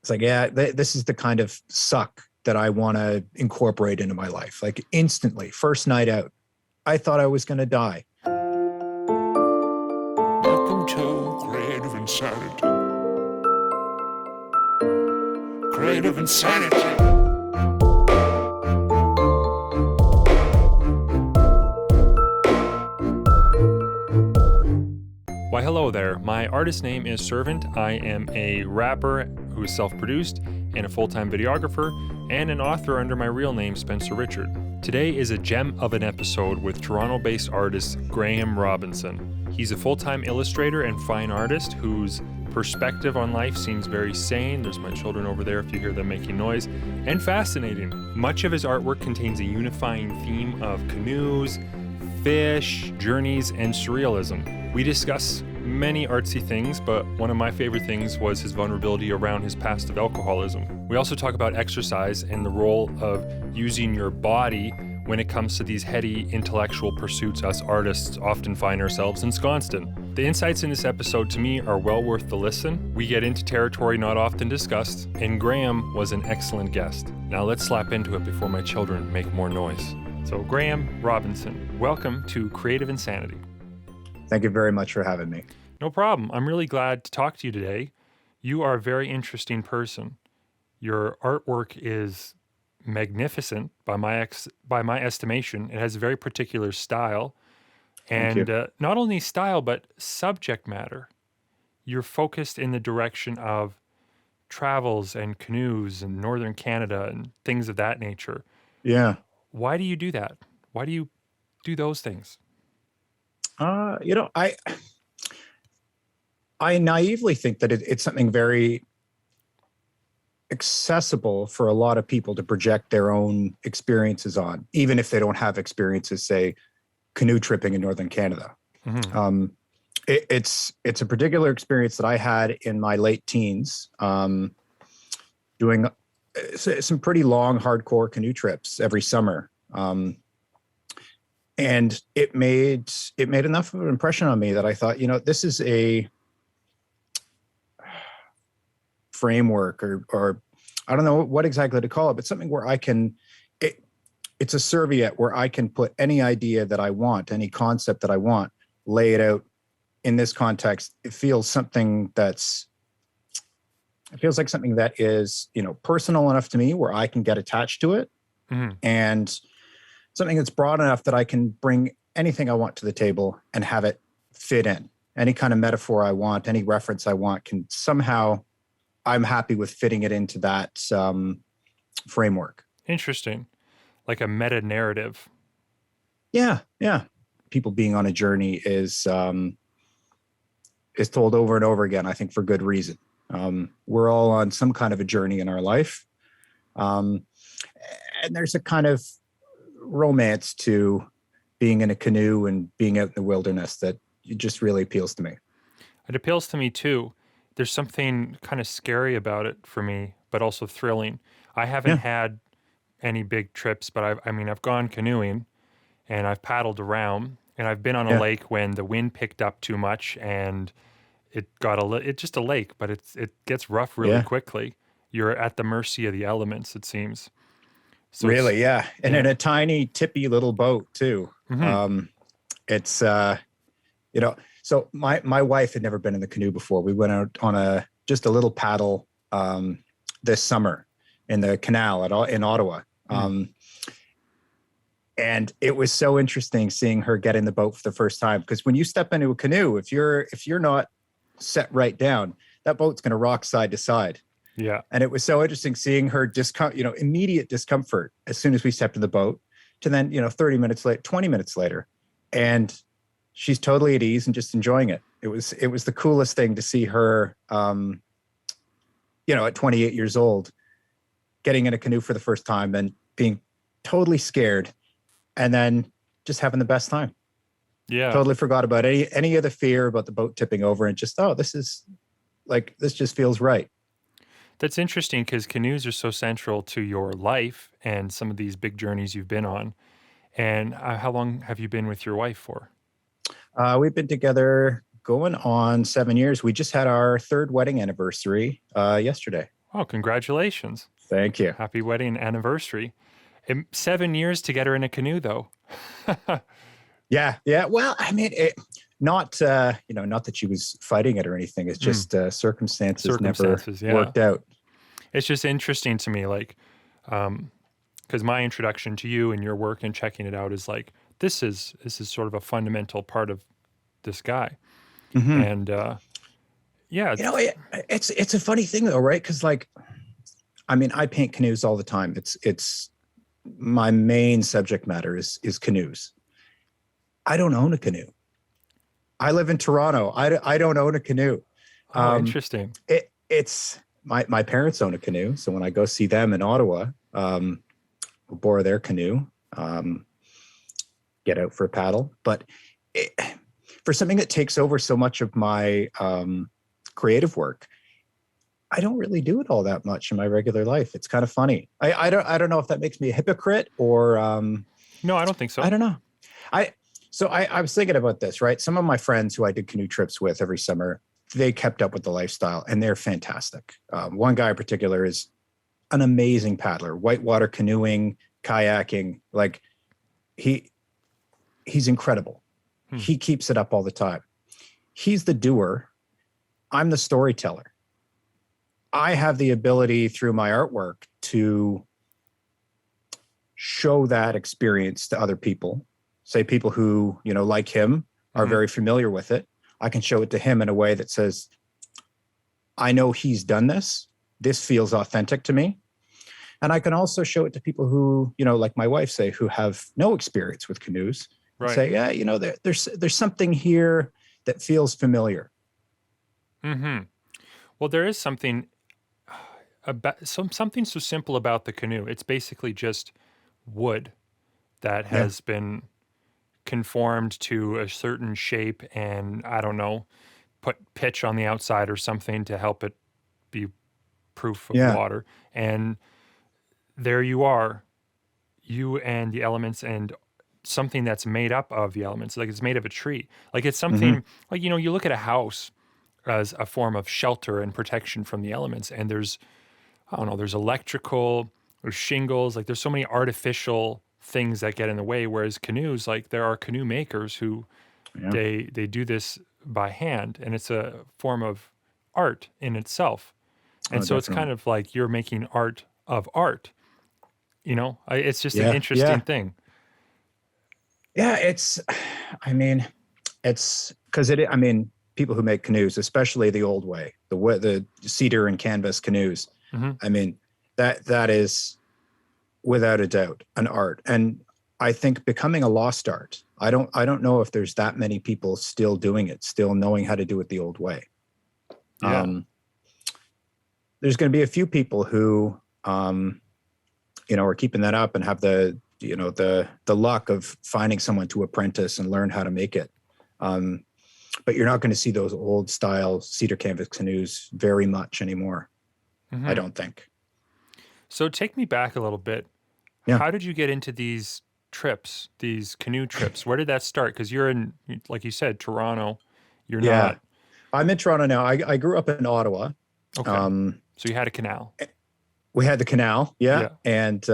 It's like, yeah, this is the kind of suck that I want to incorporate into my life. Like instantly, first night out, I thought I was going to die. Welcome to Creative Insanity. Creative Insanity. Why, hello there. My artist name is Servant. I am a rapper who is self-produced and a full-time videographer and an author under my real name, Spencer Richard. Today is a gem of an episode with Toronto-based artist Graham Robinson. He's a full-time illustrator and fine artist whose perspective on life seems very sane. There's my children over there if you hear them making noise, and fascinating. Much of his artwork contains a unifying theme of canoes, fish, journeys, and surrealism. We discuss many artsy things, but one of my favorite things was his vulnerability around his past of alcoholism. We also talk about exercise and the role of using your body when it comes to these heady intellectual pursuits us artists often find ourselves ensconced in. The insights in this episode to me are well worth the listen. We get into territory not often discussed, and Graham was an excellent guest. Now let's slap into it before my children make more noise. So Graham Robinson, welcome to Creative Insanity. Thank you very much for having me. No problem. I'm really glad to talk to you today. You are a very interesting person. Your artwork is magnificent by my estimation. It has a very particular style. And not only style, but subject matter. You're focused in the direction of travels and canoes and northern Canada and things of that nature. Yeah. Why do you do that? Why do you do those things? I naively think that it's something very accessible for a lot of people to project their own experiences on, even if they don't have experiences, say, canoe tripping in northern Canada. Mm-hmm. It's a particular experience that I had in my late teens, doing some pretty long, hardcore canoe trips every summer. And it made enough of an impression on me that I thought, this is a framework or I don't know what exactly to call it, but something where it's a serviette where I can put any idea that I want, any concept that I want, lay it out in this context. It feels like something that is, personal enough to me where I can get attached to it. Mm-hmm. And something that's broad enough that I can bring anything I want to the table and have it fit in. Any kind of metaphor I want, any reference I want can somehow, I'm happy with fitting it into that framework. Interesting. Like a meta narrative. Yeah. People being on a journey is told over and over again, I think for good reason. We're all on some kind of a journey in our life. And there's a kind of romance to being in a canoe and being out in the wilderness that just really appeals to me. It appeals to me too. There's something kind of scary about it for me, but also thrilling. I haven't had any big trips, but I've gone canoeing and I've paddled around and I've been on a lake when the wind picked up too much and it's just a lake, but it gets rough really quickly. You're at the mercy of the elements, it seems. So really, yeah. And in a tiny, tippy little boat too. Mm-hmm. So my wife had never been in the canoe before. We went out on just a little paddle this summer in the canal in Ottawa. Mm-hmm. And it was so interesting seeing her get in the boat for the first time, because when you step into a canoe, if you're not set right down, that boat's going to rock side to side. Yeah. And it was so interesting seeing her immediate discomfort as soon as we stepped in the boat to then, 20 minutes later. And she's totally at ease and just enjoying it. It was the coolest thing to see her, at 28 years old, getting in a canoe for the first time and being totally scared and then just having the best time. Yeah. Totally forgot about any of the fear about the boat tipping over and just, this just feels right. That's interesting because canoes are so central to your life and some of these big journeys you've been on. And how long have you been with your wife for? We've been together going on 7 years. We just had our third wedding anniversary yesterday. Oh, congratulations. Thank you. Happy wedding anniversary. 7 years to get her in a canoe, though. Yeah. Yeah. Well, I mean, not, not that she was fighting it or anything. It's just circumstances never Yeah. worked out. It's just interesting to me, like, because my introduction to you and your work and checking it out is like, this is sort of a fundamental part of this guy. Mm-hmm. And yeah. It's a funny thing though, right? Because like, I mean, I paint canoes all the time. It's my main subject matter is canoes. I don't own a canoe. I live in Toronto. I don't own a canoe. Oh, interesting. It's my parents own a canoe. So when I go see them in Ottawa, we'll borrow their canoe, get out for a paddle. But for something that takes over so much of my creative work, I don't really do it all that much in my regular life. It's kind of funny. I don't know if that makes me a hypocrite or no, I don't think so. I don't know. I was thinking about this, right? Some of my friends who I did canoe trips with every summer, they kept up with the lifestyle and they're fantastic. One guy in particular is an amazing paddler, whitewater canoeing, kayaking. Like he's incredible. He keeps it up all the time. He's the doer. I'm the storyteller. I have the ability through my artwork to show that experience to other people. Say people who, like him are very familiar with it. I can show it to him in a way that says, I know he's done this. This feels authentic to me. And I can also show it to people who, like my wife say, who have no experience with canoes. Right. Say, yeah, there's something here that feels familiar. Mm-hmm. Well, there is something something so simple about the canoe. It's basically just wood that has been conformed to a certain shape and, I don't know, put pitch on the outside or something to help it be proof of water. And there you are, you and the elements and something that's made up of the elements. Like it's made of a tree. Like it's something like, you look at a house as a form of shelter and protection from the elements. And there's electrical, there's shingles, like there's so many artificial things that get in the way. Whereas canoes, like there are canoe makers who they do this by hand, and it's a form of art in itself. And so definitely. It's kind of like you're making art of art. It's just an interesting thing. Yeah, it's because people who make canoes, especially the old way, the cedar and canvas canoes. I mean, that is without a doubt an art. And I think becoming a lost art. I don't know if there's that many people still doing it, still knowing how to do it the old way. Yeah. There's going to be a few people who, are keeping that up and have the luck of finding someone to apprentice and learn how to make it. But you're not going to see those old style cedar canvas canoes very much anymore. I don't think. So take me back a little bit. Yeah. How did you get into these trips, these canoe trips? Where did that start? Because you're in, like you said, Toronto. You're not. I'm in Toronto now. I grew up in Ottawa. Okay. So you had a canal. We had the canal. Yeah. And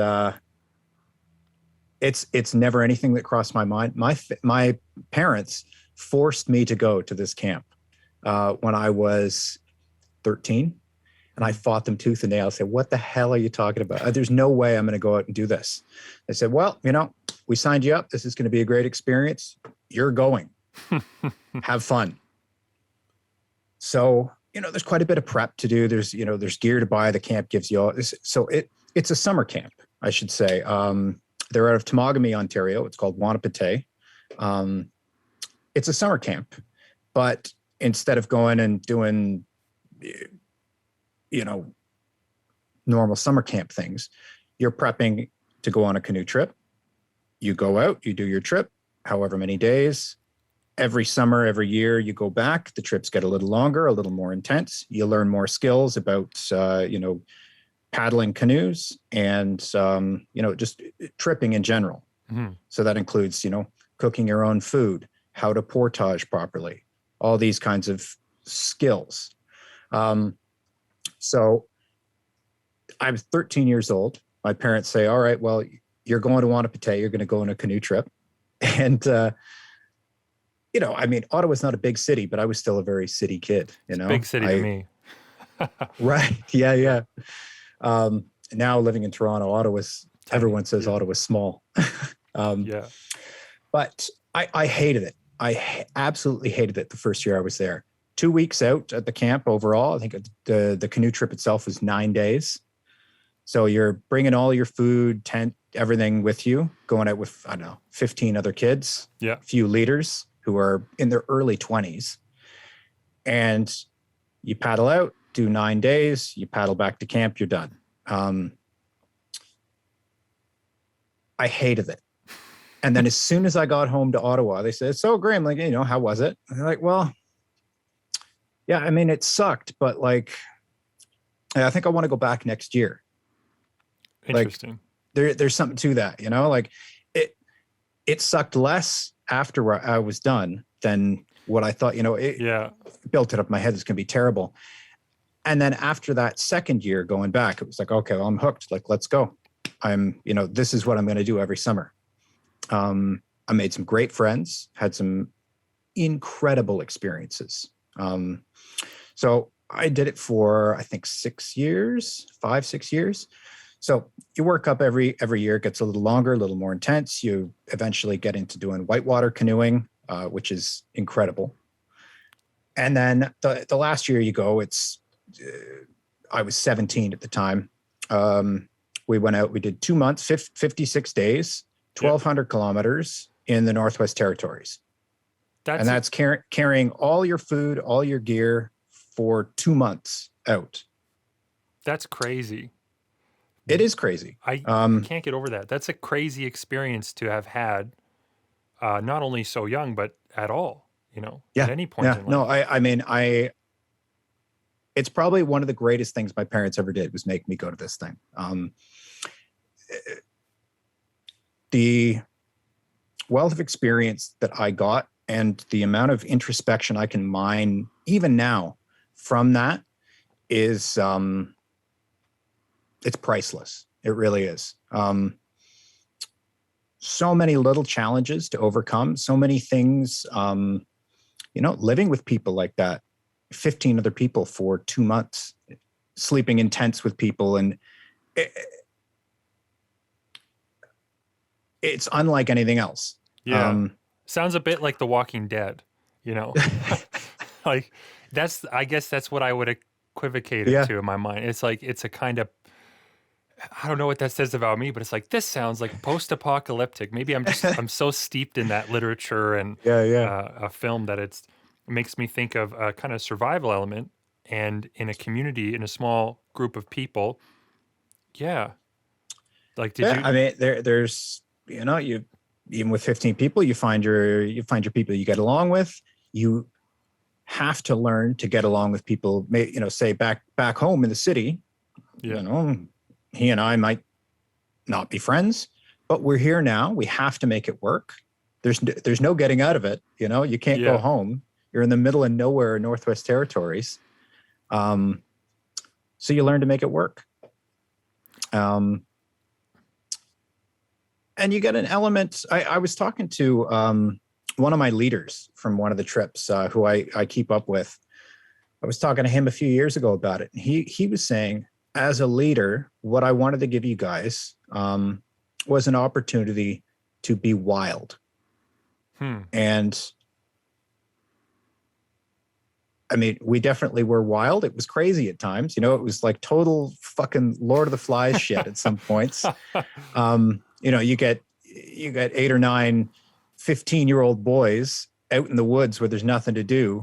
it's never anything that crossed my mind. My parents forced me to go to this camp when I was 13. And I fought them tooth and nail. I said, what the hell are you talking about? There's no way I'm going to go out and do this. They said, well, we signed you up. This is going to be a great experience. You're going. Have fun. So, there's quite a bit of prep to do. There's gear to buy. The camp gives you all this. So it's a summer camp, I should say. They're out of Temagami, Ontario. It's called Wanapitei. It's a summer camp, but instead of going and doing normal summer camp things, you're prepping to go on a canoe trip. You go out, you do your trip, however many days. Every summer, every year, you go back. The trips get a little longer, a little more intense. You learn more skills about, paddling canoes and, just tripping in general. Mm-hmm. So that includes, cooking your own food, how to portage properly, all these kinds of skills. So I was 13 years old. My parents say, all right, well, you're going to Wanapitei. You're going to go on a canoe trip. And, I mean, Ottawa's not a big city, but I was still a very city kid, Big city to me. Right. Yeah. Yeah. Now living in Toronto, everyone says yeah. Ottawa's small. Yeah. But I hated it. Absolutely hated it the first year I was there. 2 weeks out at the camp overall. I think the canoe trip itself was 9 days. So you're bringing all your food, tent, everything with you, going out with, 15 other kids, Yeah. a few leaders who are in their early 20s. And you paddle out, do 9 days, you paddle back to camp, you're done. I hated it. And then as soon as I got home to Ottawa, they said, so Graham, like, how was it? And they're like, well, yeah, I mean, it sucked, but like, I think I want to go back next year. Interesting. Like, there's something to that, like it sucked less after I was done than what I thought, it built it up in my head. It's going to be terrible. And then after that second year going back, it was like, okay, well, I'm hooked. Like, let's go. This is what I'm going to do every summer. I made some great friends, had some incredible experiences. So I did it for, I think 6 years, 5-6 years. So you work up every year, it gets a little longer, a little more intense. You eventually get into doing whitewater canoeing, which is incredible. And then the last year you go, I was 17 at the time. We went out, we did 2 months, 56 days, 1,200 kilometers in the Northwest Territories. That's carrying all your food, all your gear for 2 months out. That's crazy. It is crazy. I can't get over that. That's a crazy experience to have had, not only so young, but at all, at any point in life. No, I mean, it's probably one of the greatest things my parents ever did was make me go to this thing. The wealth of experience that I got and the amount of introspection I can mine even now from that is, it's priceless. It really is. So many little challenges to overcome, so many things, living with people like that, 15 other people for 2 months, sleeping in tents with people. And it's unlike anything else. Yeah. Sounds a bit like The Walking Dead, like I guess that's what I would equivocate it to in my mind. It's like, it's a kind of, I don't know what that says about me, but it's like, this sounds like post-apocalyptic. Maybe I'm so steeped in that literature and a film that it makes me think of a kind of survival element, and in a community, in a small group of people. Yeah. Like, did you? I mean, there's, you, even with 15 people, you find your people you get along with. You have to learn to get along with people, say back home in the city, he and I might not be friends, but we're here now. We have to make it work. There's no getting out of it. You can't go home. You're in the middle of nowhere, Northwest Territories. So you learn to make it work. And you get an element. I was talking to one of my leaders from one of the trips who I keep up with. I was talking to him a few years ago about it. And he was saying, as a leader, what I wanted to give you guys was an opportunity to be wild. And I mean, we definitely were wild. It was crazy at times. It was like total fucking Lord of the Flies shit at some points. You get 8 or 9 15-year-old boys out in the woods where there's nothing to do.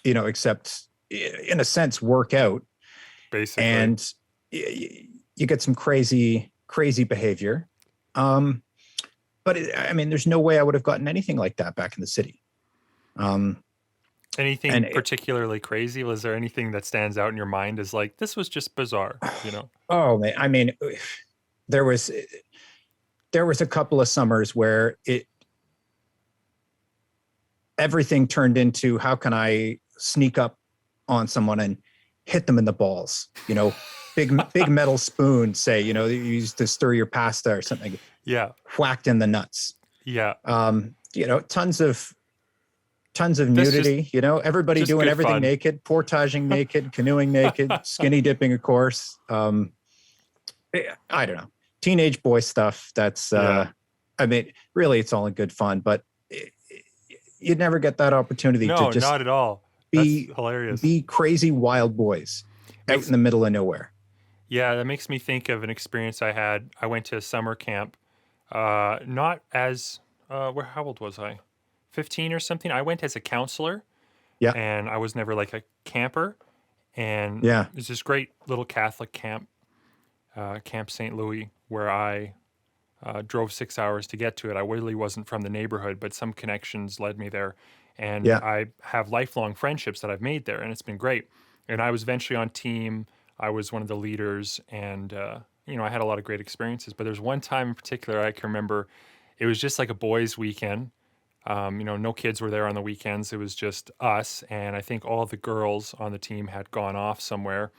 Except in a sense, work out. Basically. And you get some crazy behavior. But there's no way I would have gotten anything like that back in the city. Anything particularly crazy? Was there anything that stands out in your mind as like, this was just bizarre, Oh, man. I mean, there was a couple of summers where everything turned into, how can I sneak up on someone and hit them in the balls, big metal spoon, say, you know, you used to stir your pasta or something, Yeah. whacked in the nuts. Yeah. You know, tons of That's nudity, you know, everybody just doing good everything fun. naked, portaging naked, canoeing naked, skinny dipping, of course. I don't know, teenage boy stuff. That's, Yeah. I mean, really, it's all in good fun, but you'd never get that opportunity to No, just not at all. That's be hilarious. crazy wild boys out Makes- in the middle of nowhere. Yeah, that makes me think of an experience I had. I went to a summer camp. Not as how old was I? 15 or something. I went as a counselor, Yeah, and I was never like a camper. And yeah, it's this great little Catholic camp, Camp St Louie, where I drove 6 hours to get to it. I really wasn't from the neighborhood, but some connections led me there. And yeah, I have lifelong friendships that I've made there, and it's been great. And I was eventually on team. I was one of the leaders, and you know, I had a lot of great experiences. But there's one time in particular I can remember. It was just like a boys' weekend. You know, no kids were there on the weekends. It was just us, and I think all the girls on the team had gone off somewhere.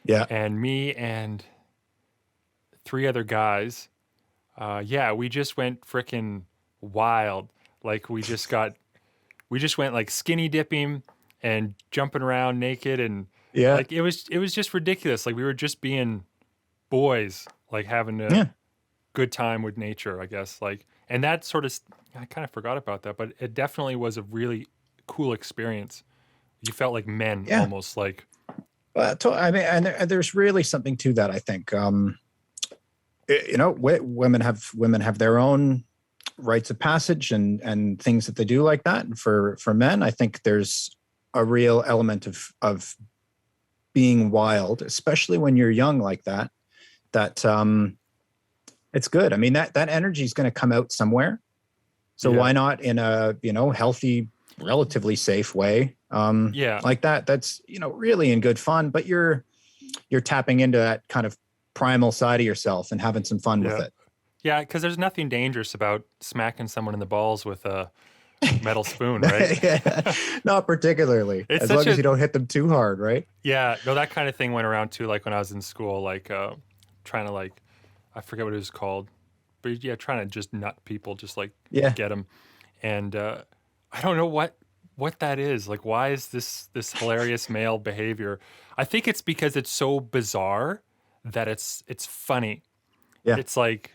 yeah. And me and three other guys, yeah, we just went freaking wild. Like we just went like skinny dipping and jumping around naked, and Yeah. like it was just ridiculous. Like we were just being boys, like having a Yeah. good time with nature, I guess. Like, and that sort of, I kind of forgot about that, but it definitely was a really cool experience. You felt like men, Yeah. almost like. I mean, and there's really something to that, I think. You know, women have their own rites of passage and things that they do like that. And for men, I think there's a real element of being wild, especially when you're young like that. That it's good. I mean, that energy is going to come out somewhere. So Yeah. why not in a, you know, healthy, relatively safe way? Yeah. Like that. That's, you know, really in good fun. But you're tapping into that kind of primal side of yourself and having some fun with Yeah. it. Yeah, because there's nothing dangerous about smacking someone in the balls with a metal spoon, right? Yeah, not particularly. It's As such long as a- you don't hit them too hard, right? Yeah, no, that kind of thing went around too. Like when I was in school, like trying to like, I forget what it was called, but yeah, trying to just nut people, just like Yeah. get them. And I don't know what that is. Like, why is this hilarious male behavior? I think it's because it's so bizarre that it's funny. Yeah. It's like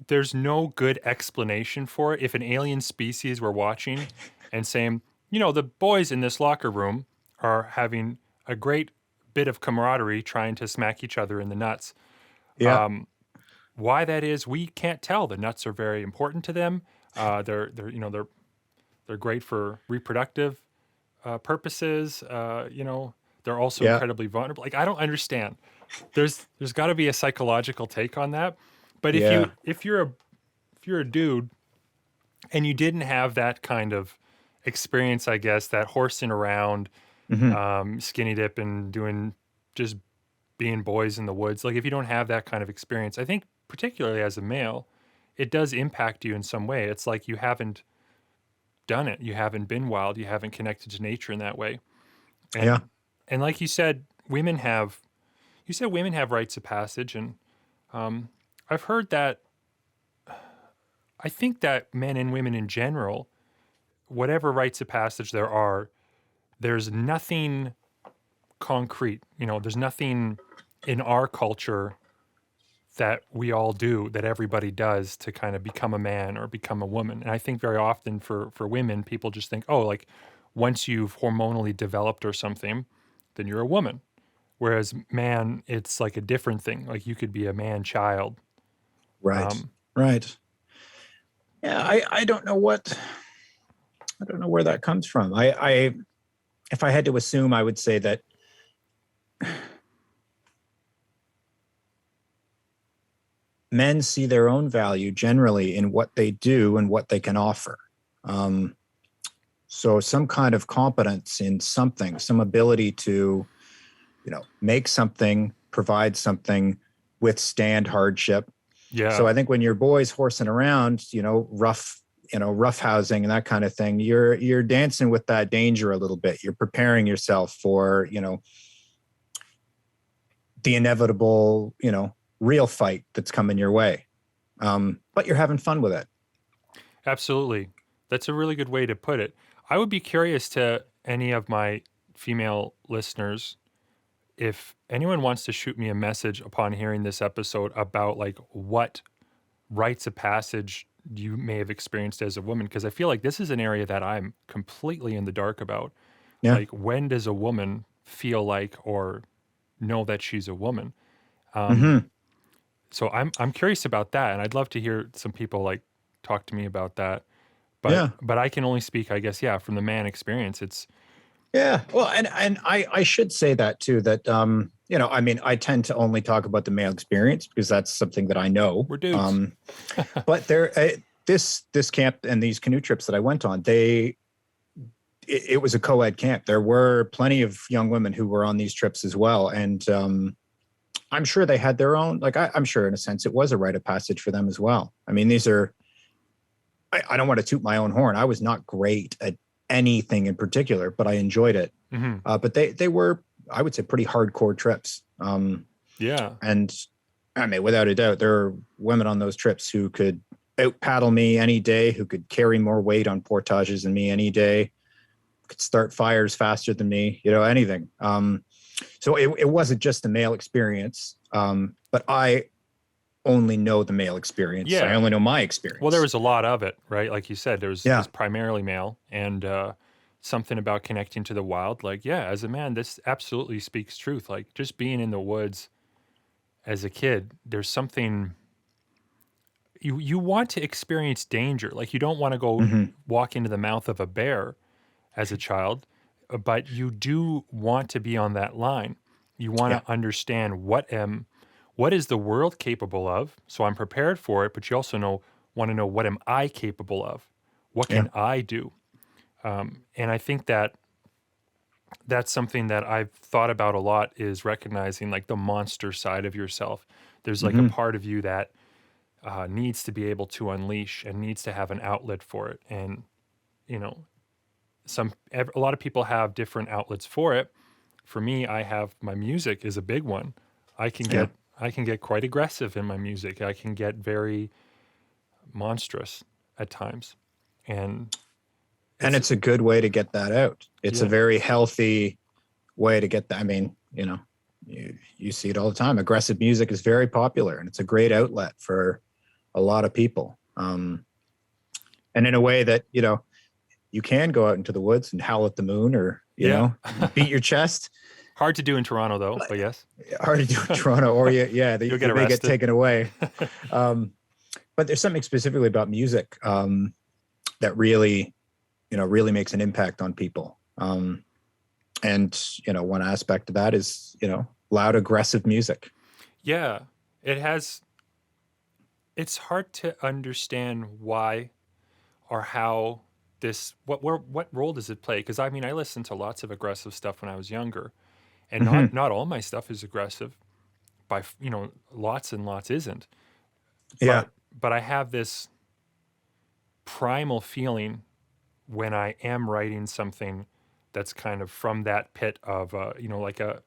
there's no good explanation for it. If an alien species were watching and saying, you know, the boys in this locker room are having a great bit of camaraderie trying to smack each other in the nuts. Yeah. Why that is, we can't tell. The nuts are very important to them. They're great for reproductive purposes. You know, they're also Yeah. incredibly vulnerable. Like I don't understand. There's got to be a psychological take on that. But Yeah. if you're a dude and you didn't have that kind of experience, I guess, that horsing around, skinny dip and doing just being boys in the woods, like if you don't have that kind of experience, I think particularly as a male, it does impact you in some way. It's like you haven't done it. You haven't been wild. You haven't connected to nature in that way. And, Yeah. And like you said, women have rites of passage, and I've heard that. I think that men and women in general, whatever rites of passage there are, there's nothing concrete. You know, there's nothing in our culture that we all do, that everybody does to kind of become a man or become a woman. And I think very often for women, people just think, oh, like once you've hormonally developed or something, then you're a woman. Whereas man, it's like a different thing. Like you could be a man child. Right. Right. Yeah. I don't know where that comes from. I if I had to assume, I would say that men see their own value generally in what they do and what they can offer. So some kind of competence in something, some ability to, you know, make something, provide something, withstand hardship. Yeah. So I think when you're boys horsing around, you know, rough housing and that kind of thing, you're dancing with that danger a little bit. You're preparing yourself for, you know, the inevitable, real fight that's coming your way. But you're having fun with it. Absolutely. That's a really good way to put it. I would be curious to any of my female listeners if anyone wants to shoot me a message upon hearing this episode about like what rites of passage you may have experienced as a woman, because I feel like this is an area that I'm completely in the dark about. Yeah. Like, when does a woman feel like or know that she's a woman? So I'm curious about that, and I'd love to hear some people like talk to me about that. But I can only speak, I guess, from the man experience. It's Yeah. Well, and I should say that too, that, I tend to only talk about the male experience because that's something that I know. We're dudes. But this camp and these canoe trips that I went on, it was a co-ed camp. There were plenty of young women who were on these trips as well. And I'm sure they had their own, like, I'm sure in a sense it was a rite of passage for them as well. I mean, these are, I don't want to toot my own horn. I was not great at anything in particular, but I enjoyed it. But they were, I would say, pretty hardcore trips. And I mean, without a doubt, there are women on those trips who could out paddle me any day, who could carry more weight on portages than me any day, could start fires faster than me, anything. So it wasn't just the male experience, but I only know the male experience. I only know my experience. Well, there was a lot of it, right? Like you said, it was primarily male, and something about connecting to the wild. Like, as a man, this absolutely speaks truth. Like, just being in the woods as a kid, there's something you want to experience danger. Like, you don't want to go walk into the mouth of a bear as a child, but you do want to be on that line. You want to understand what is the world capable of, so I'm prepared for it, but you also want to know, what am I capable of? What can I do? And I think that's something that I've thought about a lot, is recognizing like the monster side of yourself. There's like a part of you that needs to be able to unleash and needs to have an outlet for it. And, a lot of people have different outlets for it. For me, I have, my music is a big one. I can get quite aggressive in my music. I can get very monstrous at times. And it's a good way to get that out. It's a very healthy way to get that. I mean, you see it all the time. Aggressive music is very popular, and it's a great outlet for a lot of people. And in a way that, you can go out into the woods and howl at the moon, or, beat your chest. Hard to do in Toronto, though, but yes. Hard to do in Toronto, or you may get taken away. But there's something specifically about music that really, really makes an impact on people. And, one aspect of that is, loud, aggressive music. Yeah, it's hard to understand why or how what role does it play? Because I mean, I listened to lots of aggressive stuff when I was younger, and not all my stuff is aggressive. By lots and lots isn't. But I have this primal feeling when I am writing something that's kind of from that pit of like a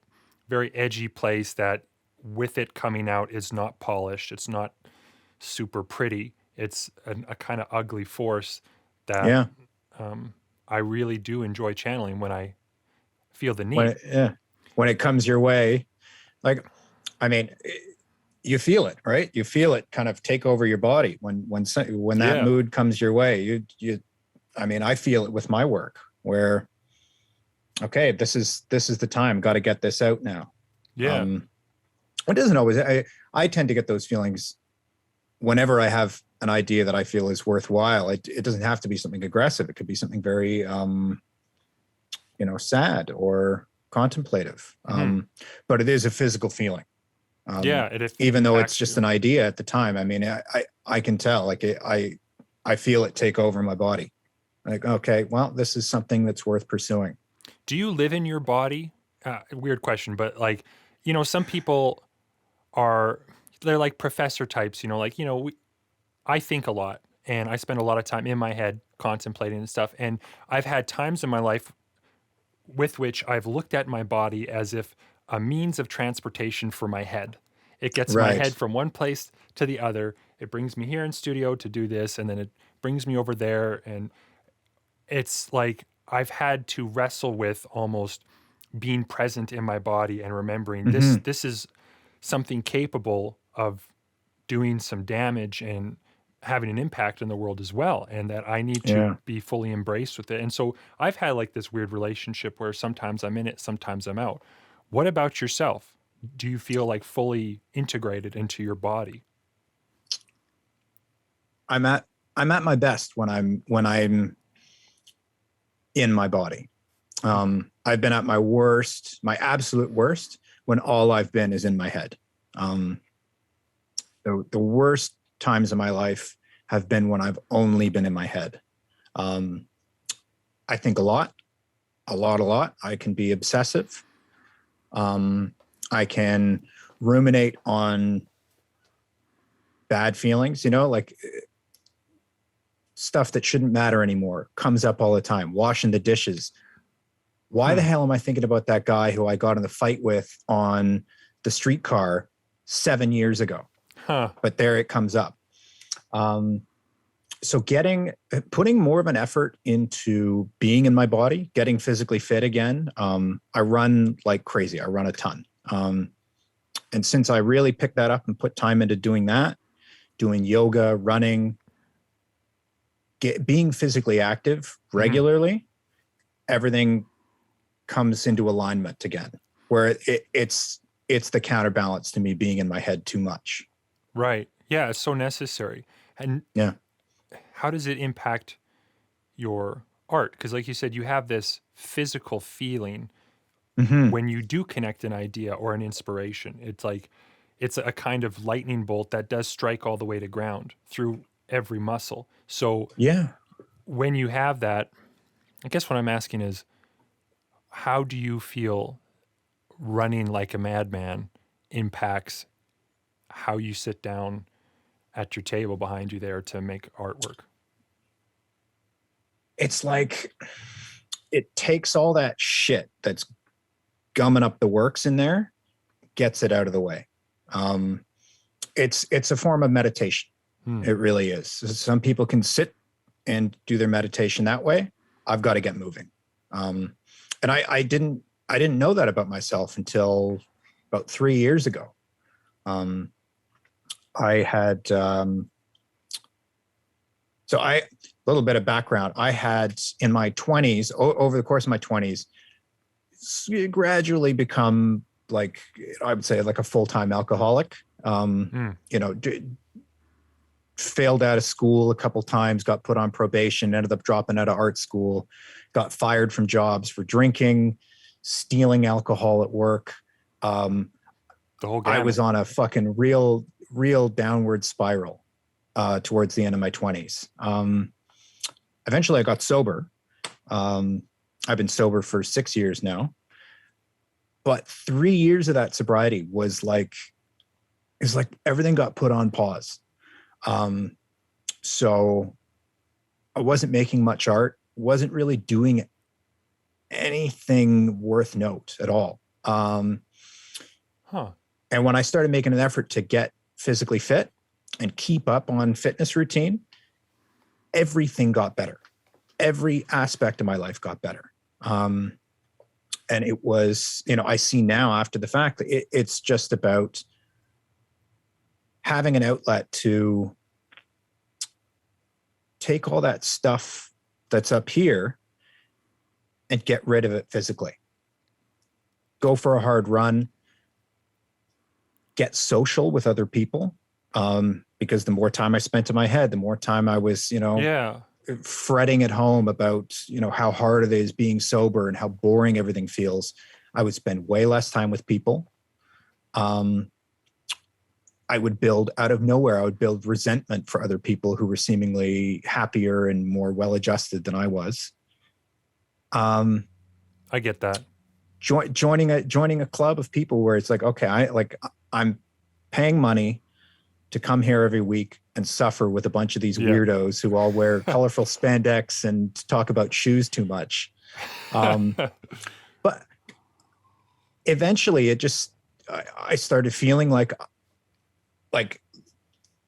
very edgy place that, with it coming out, is not polished. It's not super pretty. It's a kind of ugly force that I really do enjoy channeling when I feel the need. When it comes your way, like, I mean, you feel it, right? You feel it kind of take over your body when that mood comes your way. I mean, I feel it with my work, where, okay, this is the time. Got to get this out now. Yeah. It doesn't always. I tend to get those feelings whenever I have an idea that I feel is worthwhile. It doesn't have to be something aggressive. It could be something very, sad or contemplative. But it is a physical feeling. Even though it's just an idea at the time. I mean, I can tell, like, I feel it take over my body. Like, okay, well, this is something that's worth pursuing. Do you live in your body? Weird question, but like, some people they're like professor types, I think a lot, and I spend a lot of time in my head contemplating and stuff. And I've had times in my life with which I've looked at my body as if a means of transportation for my head. It gets my Right. head from one place to the other. It brings me here in studio to do this, and then it brings me over there. And it's like I've had to wrestle with almost being present in my body and remembering this. Hmm. This is something capable of doing some damage and having an impact in the world as well, and that I need to Yeah. be fully embraced with it. And so I've had like this weird relationship where sometimes I'm in it, sometimes I'm out. What about yourself? Do you feel like fully integrated into your body? I'm at my best when I'm in my body. I've been at my worst, my absolute worst, when all I've been is in my head. The worst times of my life have been when I've only been in my head. I think a lot. I can be obsessive. I can ruminate on bad feelings, like stuff that shouldn't matter anymore comes up all the time. Washing the dishes. Why the hell am I thinking about that guy who I got in the fight with on the streetcar 7 years ago? Huh. But there it comes up. So putting more of an effort into being in my body, getting physically fit again. I run like crazy. I run a ton. And since I really picked that up and put time into doing that, doing yoga, running, being physically active regularly, everything comes into alignment again, where it's the counterbalance to me being in my head too much. Right. Yeah, it's so necessary. And Yeah. how does it impact your art? Because like you said, you have this physical feeling Mm-hmm. when you do connect an idea or an inspiration. It's like it's a kind of lightning bolt that does strike all the way to ground through every muscle. So Yeah. when you have that, I guess what I'm asking is, how do you feel running like a madman impacts how you sit down at your table behind you there to make artwork? It's like it takes all that shit that's gumming up the works in there, gets it out of the way. It's a form of meditation. It really is. Some people can sit and do their meditation that way. I've got to get moving. And I didn't know that about myself until about 3 years ago. I had, a little bit of background. I had in my 20s, over the course of my 20s, gradually become like, I would say like a full-time alcoholic. Failed out of school a couple times, got put on probation, ended up dropping out of art school, got fired from jobs for drinking, stealing alcohol at work. The whole gamut. I was on a fucking real downward spiral towards the end of my 20s. Eventually I got sober. I've been sober for 6 years now. But 3 years of that sobriety was like everything got put on pause. So I wasn't making much art, wasn't really doing anything worth note at all. And when I started making an effort to get physically fit and keep up on fitness routine, everything got better. Every aspect of my life got better. And it was, I see now after the fact that it's just about having an outlet to take all that stuff that's up here and get rid of it physically. Go for a hard run, get social with other people. Because the more time I spent in my head, the more time I was, fretting at home about, how hard it is being sober and how boring everything feels. I would spend way less time with people. I would build out of nowhere. I would build resentment for other people who were seemingly happier and more well-adjusted than I was. I get that. Joining a club of people where it's like, okay, I'm paying money to come here every week and suffer with a bunch of these weirdos who all wear colorful spandex and talk about shoes too much. But eventually I started feeling like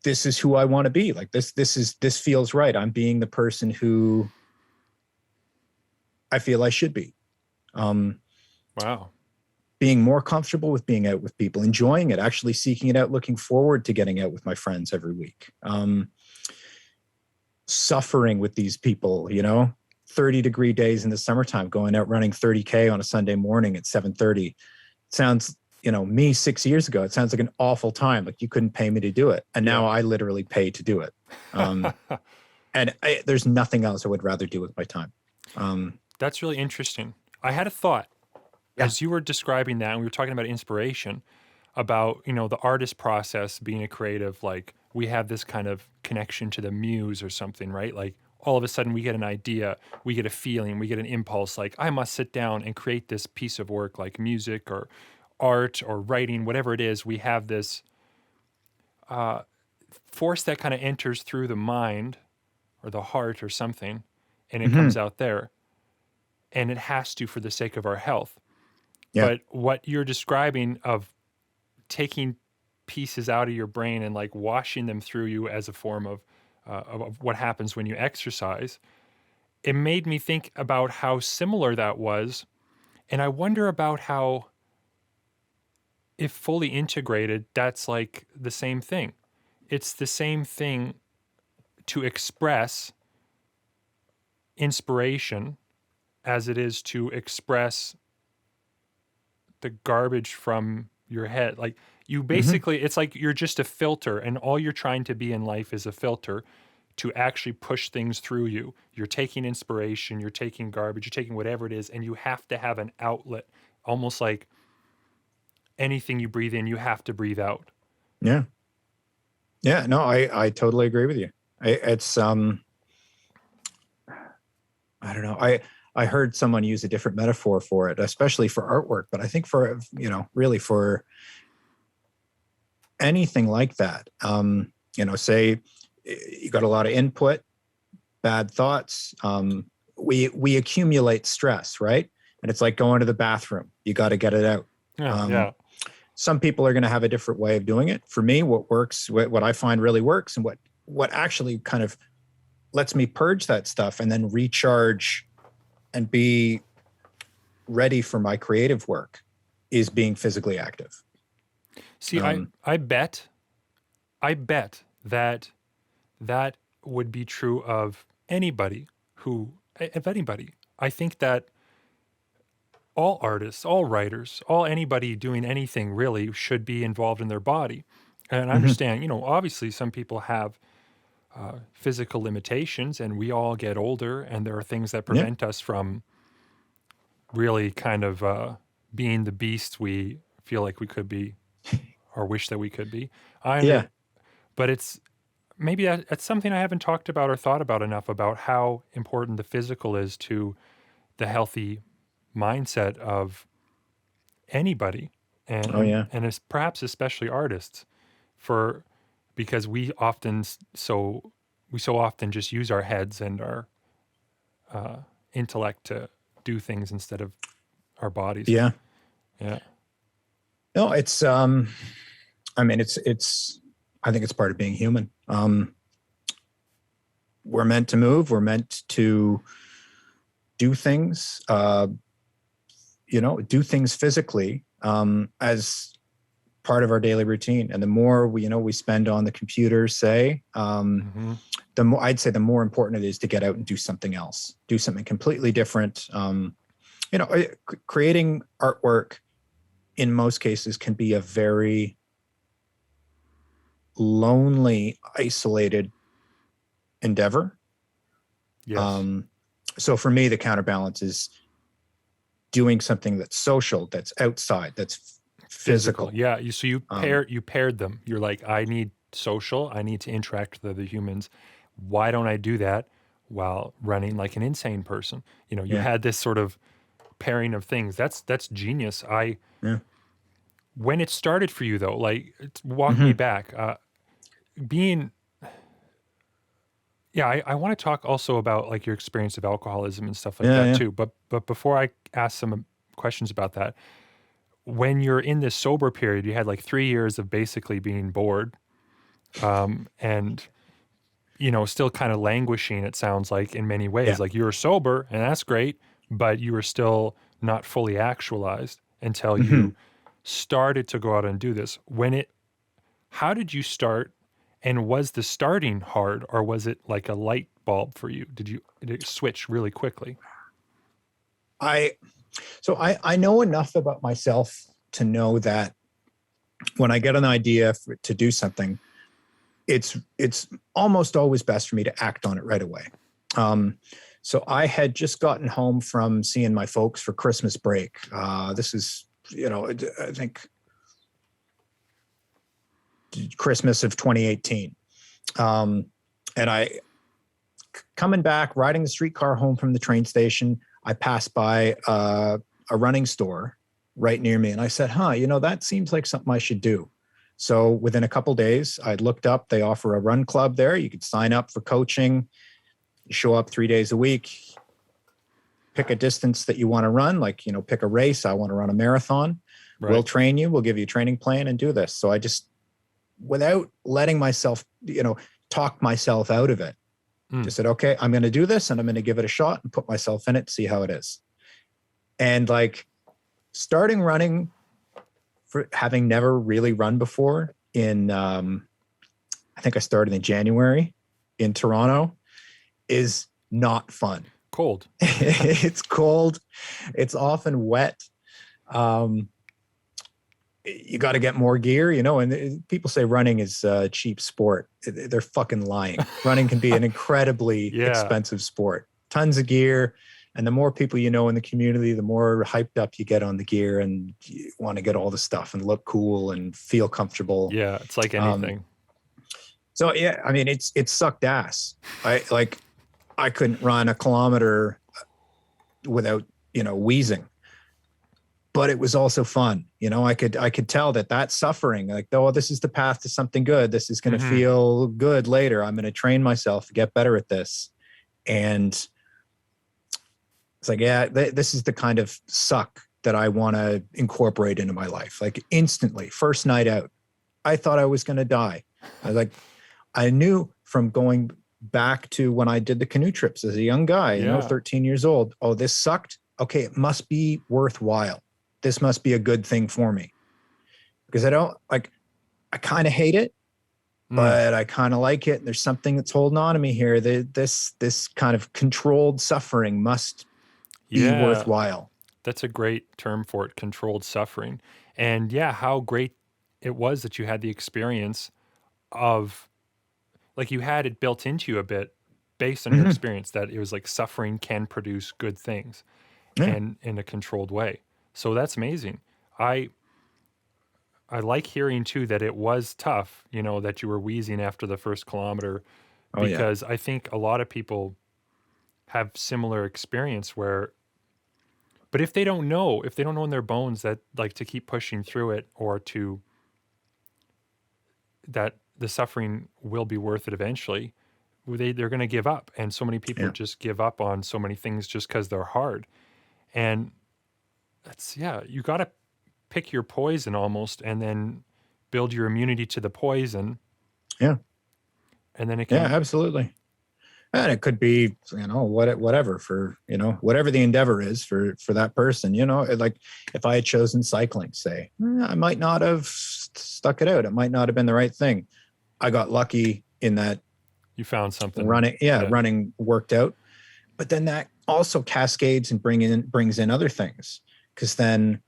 this is who I want to be. Like this feels right. I'm being the person who I feel I should be. Wow. Being more comfortable with being out with people, enjoying it, actually seeking it out, looking forward to getting out with my friends every week. Suffering with these people, 30-degree days in the summertime, going out running 30K on a Sunday morning at 7:30. Sounds, me 6 years ago, it sounds like an awful time. Like you couldn't pay me to do it. And now I literally pay to do it. And there's nothing else I would rather do with my time. That's really interesting. I had a thought as you were describing that, and we were talking about inspiration, about, the artist process, being a creative, like we have this kind of connection to the muse or something, right? Like all of a sudden we get an idea, we get a feeling, we get an impulse, like I must sit down and create this piece of work, like music or art or writing, whatever it is. We have this force that kind of enters through the mind or the heart or something, and it comes out there. And it has to for the sake of our health. Yeah. But what you're describing of taking pieces out of your brain and like washing them through you as a form of what happens when you exercise, it made me think about how similar that was. And I wonder about how, if fully integrated, that's like the same thing. It's the same thing to express inspiration as it is to express the garbage from your head. Like you basically, it's like you're just a filter, and all you're trying to be in life is a filter to actually push things through you. You're taking inspiration, you're taking garbage, you're taking whatever it is, and you have to have an outlet, almost like anything you breathe in, you have to breathe out. Yeah. Yeah, no, I totally agree with you. It's, I don't know. I heard someone use a different metaphor for it, especially for artwork, but I think for, really for anything like that, say you got a lot of input, bad thoughts, we accumulate stress, right? And it's like going to the bathroom. You got to get it out. Some people are going to have a different way of doing it. For me, what works, what I find really works, and what actually kind of lets me purge that stuff and then recharge and be ready for my creative work, is being physically active. See, I bet that would be true of anybody. I think that all artists, all writers, anybody doing anything really should be involved in their body. And I understand, obviously some people have physical limitations, and we all get older, and there are things that prevent us from really kind of being the beast we feel like we could be or wish that we could be. But it's maybe that's something I haven't talked about or thought about enough, about how important the physical is to the healthy mindset of anybody, and and it's perhaps especially artists, because we so often just use our heads and our intellect to do things instead of our bodies. Yeah. No, it's I mean, it's I think it's part of being human. We're meant to move. We're meant to do things, do things physically as part of our daily routine. And the more we spend on the computer, say, the more, I'd say, the more important it is to get out and do something else, do something completely different. Creating artwork in most cases can be a very lonely, isolated endeavor. Yes. So for me, the counterbalance is doing something that's social, that's outside, that's physical. Yeah. You paired them. You're like, I need social. I need to interact with other humans. Why don't I do that while running like an insane person? You had this sort of pairing of things. That's genius. When it started for you though, like walk me back, I want to talk also about like your experience of alcoholism and stuff like that too. But before I ask some questions about that, when you're in this sober period, you had like 3 years of basically being bored, and still kind of languishing, it sounds like, in many ways. Yeah. Like you were sober, and that's great, but you were still not fully actualized until Hmm. you started to go out and do this. How did you start, and was the starting hard, or was it like a light bulb for you? Did it switch really quickly? I know enough about myself to know that when I get an idea to do something, it's almost always best for me to act on it right away. So I had just gotten home from seeing my folks for Christmas break. This is, I think Christmas of 2018. And I, coming back, riding the streetcar home from the train station, I passed by a running store right near me. And I said, that seems like something I should do. So within a couple days, I looked up, they offer a run club there. You could sign up for coaching. You show up 3 days a week, pick a distance that you want to run, like, pick a race. I want to run a marathon. Right. We'll train you. We'll give you a training plan and do this. So I just, without letting myself, talk myself out of it, just said, okay, I'm going to do this and I'm going to give it a shot and put myself in it, see how it is. And like starting running, for having never really run before I think I started in January in Toronto, is not fun. Cold. It's cold. It's often wet. You got to get more gear, and people say running is a cheap sport. They're fucking lying. Running can be an incredibly expensive sport. Tons of gear. And the more people you know in the community, the more hyped up you get on the gear and you want to get all the stuff and look cool and feel comfortable. Yeah, it's like anything. So yeah, I mean, it sucked ass. I couldn't run a kilometer without, wheezing. But it was also fun. I could tell that suffering, like, oh, this is the path to something good. This is going to feel good later. I'm going to train myself to get better at this. And it's like, yeah, this is the kind of suck that I want to incorporate into my life. Like instantly, first night out, I thought I was going to die. I knew from going back to when I did the canoe trips as a young guy, 13 years old. Oh, this sucked. Okay, it must be worthwhile. This must be a good thing for me, because I kind of hate it, but I kind of like it. And there's something that's holding on to me here. This kind of controlled suffering must be worthwhile. That's a great term for it, controlled suffering. And yeah, how great it was that you had the experience of, like, you had it built into you a bit based on your experience, that it was like suffering can produce good things and in a controlled way. So that's amazing. I like hearing too that it was tough, that you were wheezing after the first kilometer, because I think a lot of people have similar experience but if they don't know in their bones that, like, to keep pushing through it, or that the suffering will be worth it eventually, they're going to give up. And so many people just give up on so many things just because they're hard. And you got to pick your poison almost, and then build your immunity to the poison. Yeah. And then it can. Yeah, absolutely. And it could be, whatever for, whatever the endeavor is for that person, like if I had chosen cycling, say, I might not have stuck it out. It might not have been the right thing. I got lucky in that you found something. Running worked out. But then that also cascades and brings in other things. Because then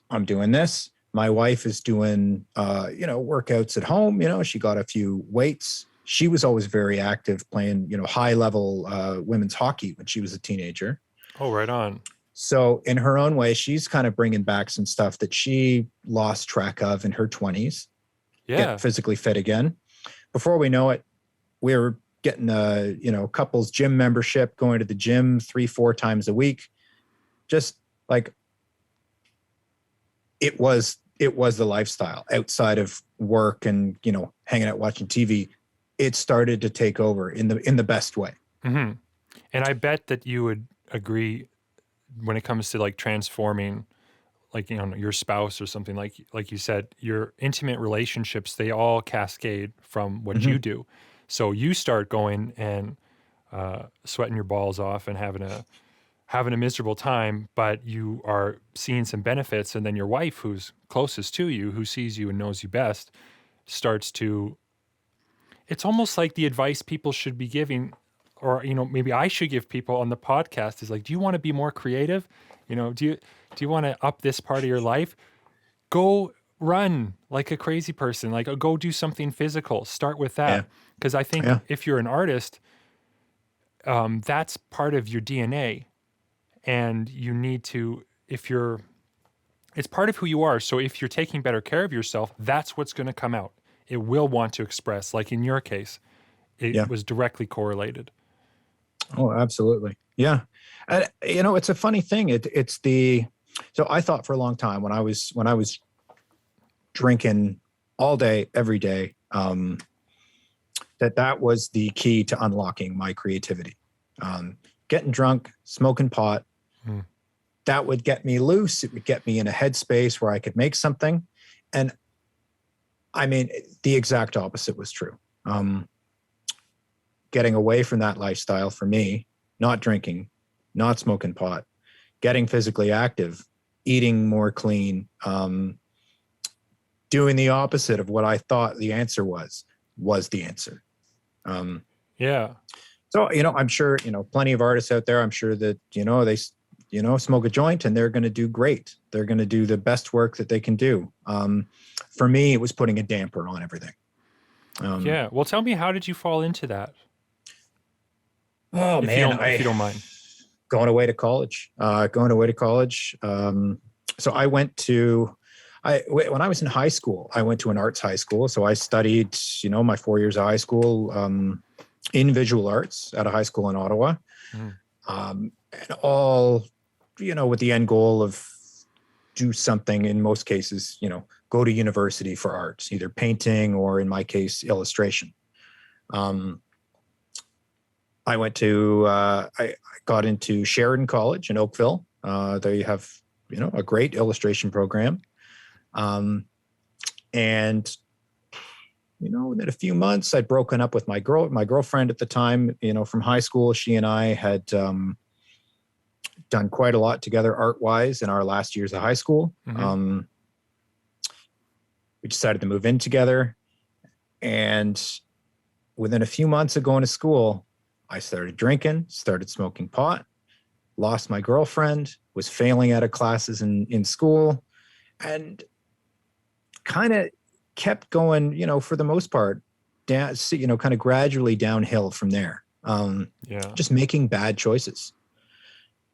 I'm doing this. My wife is doing, workouts at home. She got a few weights. She was always very active playing, high level women's hockey when she was a teenager. Oh, right on. So in her own way, she's kind of bringing back some stuff that she lost track of in her 20s. Yeah. Get physically fit again. Before we know it, we were getting a, couples gym membership, going to the gym 3-4 times a week. Just like it was the lifestyle outside of work and, hanging out, watching TV. It started to take over in the best way. Mm-hmm. And I bet that you would agree when it comes to like transforming like, you know, your spouse or something, like you said, your intimate relationships, they all cascade from what Hmm. you do. So you start going and sweating your balls off and having a miserable time, but you are seeing some benefits, and then your wife, who's closest to you, who sees you and knows you best, starts to. It's almost like the advice people should be giving, or, you know, maybe I should give people on the podcast is like, do you want to be more creative? You know, do you want to up this part of your life? Go run like a crazy person, like go do something physical. Start with Yeah. that. Because I think Yeah. if you're an artist, that's part of your DNA. And you need to, it's part of who you are. So if you're taking better care of yourself, that's what's going to come out. It will want to express, like in your case, Yeah. it was directly correlated. Oh, absolutely. Yeah. And you know, it's a funny thing. So I thought for a long time when I was drinking all day, every day, that was the key to unlocking my creativity. Getting drunk, smoking pot, Hmm. that would get me loose. It would get me in a headspace where I could make something. And I mean, the exact opposite was true. Getting away from that lifestyle for me, not drinking, not smoking pot, getting physically active, eating more clean, doing the opposite of what I thought the answer was the answer. Yeah. So, you know, I'm sure, you know, plenty of artists out there, I'm sure that, you know, they, you know, smoke a joint and they're going to do great. They're going to do the best work that they can do. For me, it was putting a damper on everything. Yeah. Well, tell me, how did you fall into that? Oh If you man, if you don't mind. Going away to college. So I went to, when I was in high school, I went to an arts high school. So I studied, you know, my 4 years of high school in visual arts at a high school in Ottawa, Mm. and all, you know, with the end goal of do something. In most cases, you know, go to university for arts, either painting or, in my case, illustration. I went to, I got into Sheridan College in Oakville. They have, you know, a great illustration program. And, you know, within a few months, I'd broken up with my girlfriend at the time, you know, from high school. She and I had done quite a lot together art-wise in our last years of high school. Mm-hmm. We decided to move in together. And within a few months of going to school, I started drinking, started smoking pot, lost my girlfriend, was failing out of classes in school, and kind of kept going, you know, for the most part, down, you know, kind of gradually downhill from there. Yeah. Just making bad choices.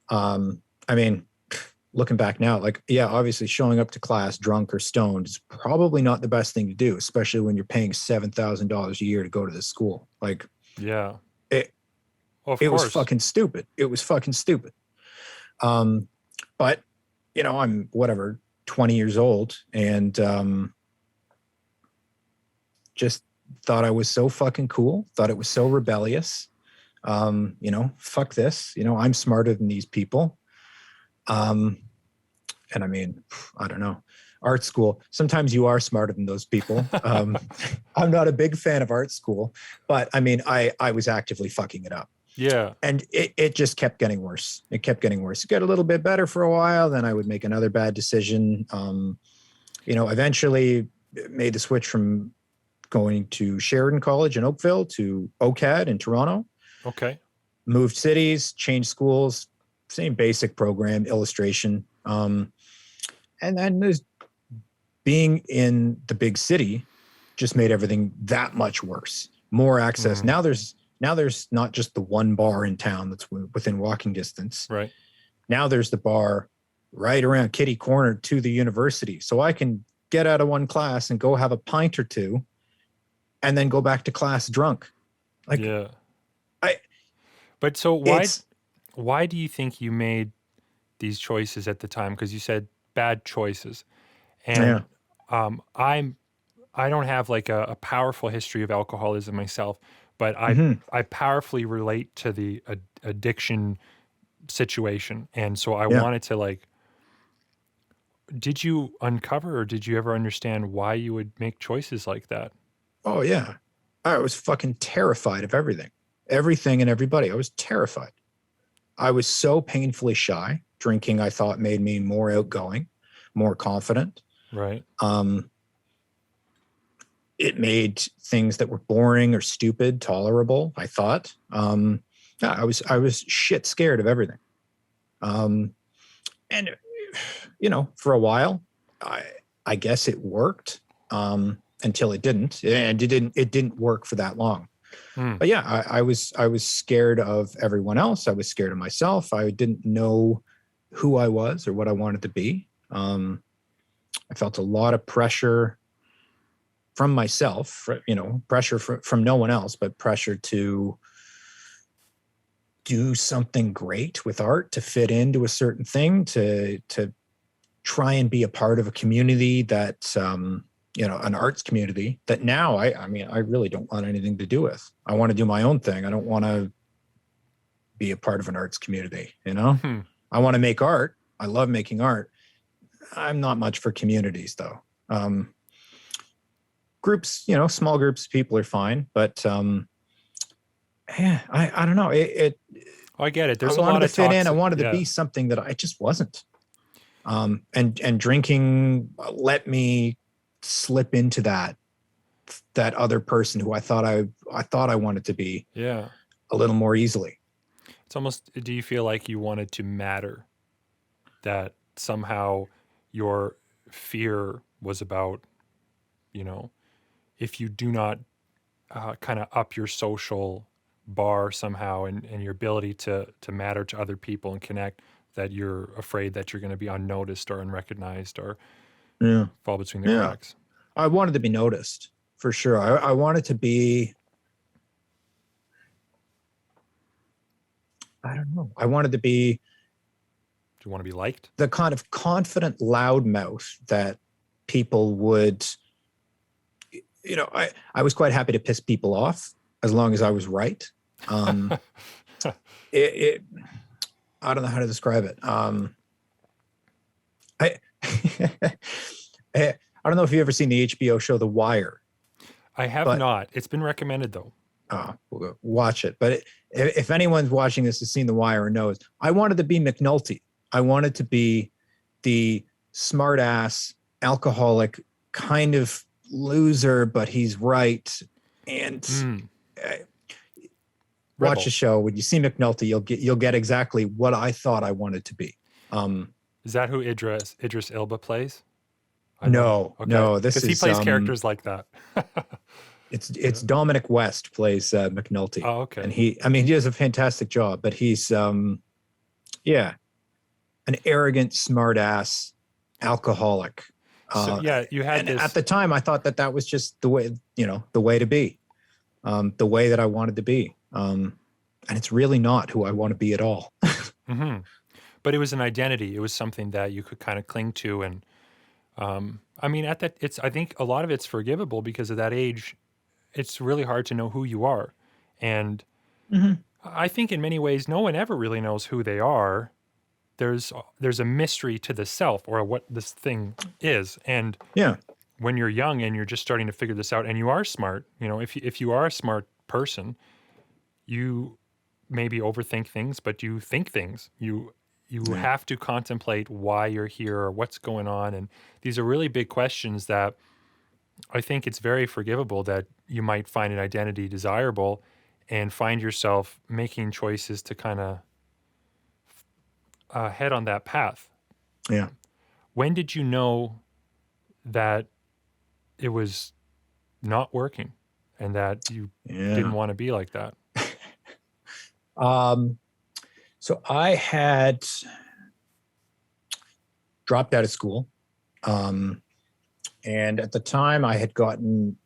I mean, looking back now, like, yeah, obviously showing up to class drunk or stoned is probably not the best thing to do, especially when you're paying $7,000 a year to go to this school. Like, Yeah. it Of was course. fucking stupid. It was fucking stupid. But, you know, I'm whatever, 20 years old, and just thought I was so fucking cool, thought it was so rebellious. You know, fuck this. You know, I'm smarter than these people. And I mean, I don't know. Art school, sometimes you are smarter than those people. I'm not a big fan of art school, but I mean, I was actively fucking it up. Yeah. And it just kept getting worse. It kept getting worse. It got a little bit better for a while. Then I would make another bad decision. You know, eventually made the switch from going to Sheridan College in Oakville to OCAD in Toronto. Okay. Moved cities, changed schools, same basic program, illustration. And then there's being in the big city just made everything that much worse. More access. Mm. Now there's not just the one bar in town that's within walking distance. Right. Now there's the bar right around kitty corner to the university. So I can get out of one class and go have a pint or two and then go back to class drunk. Like, yeah. But so why do you think you made these choices at the time? Because you said bad choices. And I don't have like a powerful history of alcoholism myself, but I powerfully relate to the addiction situation. And so I wanted to like did you uncover or did you ever understand why you would make choices like that? Oh yeah. I was fucking terrified of everything and everybody. I was terrified. I was so painfully shy. Drinking, I thought, made me more outgoing, more confident. Right. It made things that were boring or stupid tolerable, I thought. Yeah, I was shit scared of everything. And for a while, I guess it worked until it didn't, and it didn't work for that long. But yeah, I was scared of everyone else. I was scared of myself. I didn't know who I was or what I wanted to be. I felt a lot of pressure from myself, pressure from no one else, but pressure to do something great with art, to fit into a certain thing, to try and be a part of a community that, an arts community that now I really don't want anything to do with. I want to do my own thing. I don't want to be a part of an arts community, I want to make art. I love making art. I'm not much for communities though. Groups, small groups of people are fine, but I don't know. I get it. There's I a lot wanted of to fit in. I toxic- wanted to yeah. be something that I just wasn't. And drinking let me slip into that other person who I thought I wanted to be. Yeah. A little more easily. It's almost, do you feel like you wanted to matter? That somehow your fear was about, if you do not kind of up your social bar somehow and your ability to matter to other people and connect, that you're afraid that you're going to be unnoticed or unrecognized or fall between the cracks. I wanted to be noticed for sure. I wanted to be, I don't know. I wanted to be, do you want to be liked? The kind of confident loudmouth that people would, I was quite happy to piss people off as long as I was right. I don't know how to describe it. I don't know if you've ever seen the HBO show The Wire. I have not. It's been recommended though. Watch it. But if anyone's watching this has seen The Wire or knows, I wanted to be McNulty. I wanted to be the smart ass, alcoholic, kind of loser, but he's right. And watch the show. When you see McNulty, you'll get exactly what I thought I wanted to be. Is that who Idris Elba plays? No, okay. No. This is because he plays characters like that. It's Dominic West plays McNulty. Oh, okay. And he does a fantastic job, but he's an arrogant, smart ass alcoholic. You had this. At the time, I thought that was just the way, the way to be, the way that I wanted to be. And it's really not who I want to be at all. Mm-hmm. But it was an identity. It was something that you could kind of cling to. And I think a lot of it's forgivable because at that age, it's really hard to know who you are. And I think in many ways, no one ever really knows who they are. There's a mystery to the self or what this thing is. And when you're young and you're just starting to figure this out and you are smart, if you are a smart person, you maybe overthink things, but you think things. You have to contemplate why you're here or what's going on. And these are really big questions that I think it's very forgivable that you might find an identity desirable and find yourself making choices to kind of head on that path. Yeah. When did you know that it was not working and that you didn't want to be like that? So I had dropped out of school. And at the time I had gotten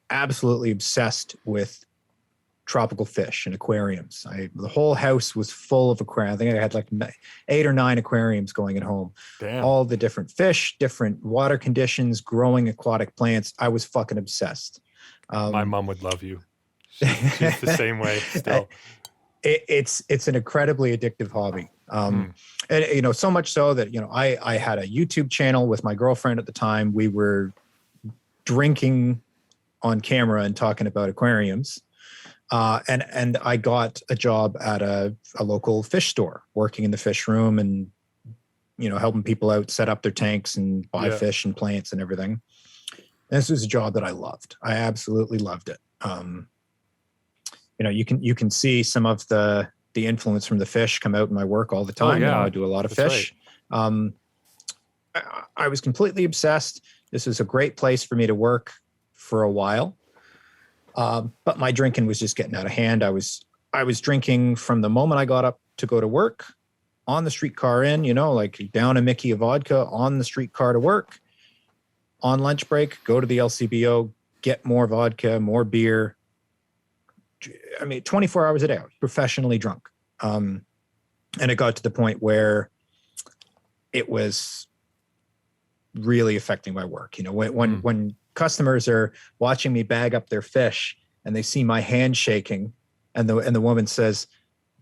absolutely obsessed with tropical fish and aquariums. The whole house was full of aquariums. I think I had 8 or 9 aquariums going at home. Damn. All the different fish, different water conditions, growing aquatic plants. I was fucking obsessed. My mom would love you. She's the same way still. It's an incredibly addictive hobby. And, you know, so much so that, you know, I had a YouTube channel with my girlfriend at the time. We were drinking on camera and talking about aquariums. And I got a job at a local fish store, working in the fish room and, you know, helping people out, set up their tanks and buy fish and plants and everything. And this was a job that I loved. I absolutely loved it. You know, you can see some of the influence from the fish come out in my work all the time. You know, I do a lot of fish. Right. I was completely obsessed. This was a great place for me to work for a while. But my drinking was just getting out of hand. I was drinking from the moment I got up to go to work, on the streetcar in, you know, like down a Mickey of vodka, on the streetcar to work, on lunch break, go to the LCBO, get more vodka, more beer. I mean, 24 hours a day, I was professionally drunk. And it got to the point where it was really affecting my work. You know, when customers are watching me bag up their fish and they see my hand shaking and the woman says,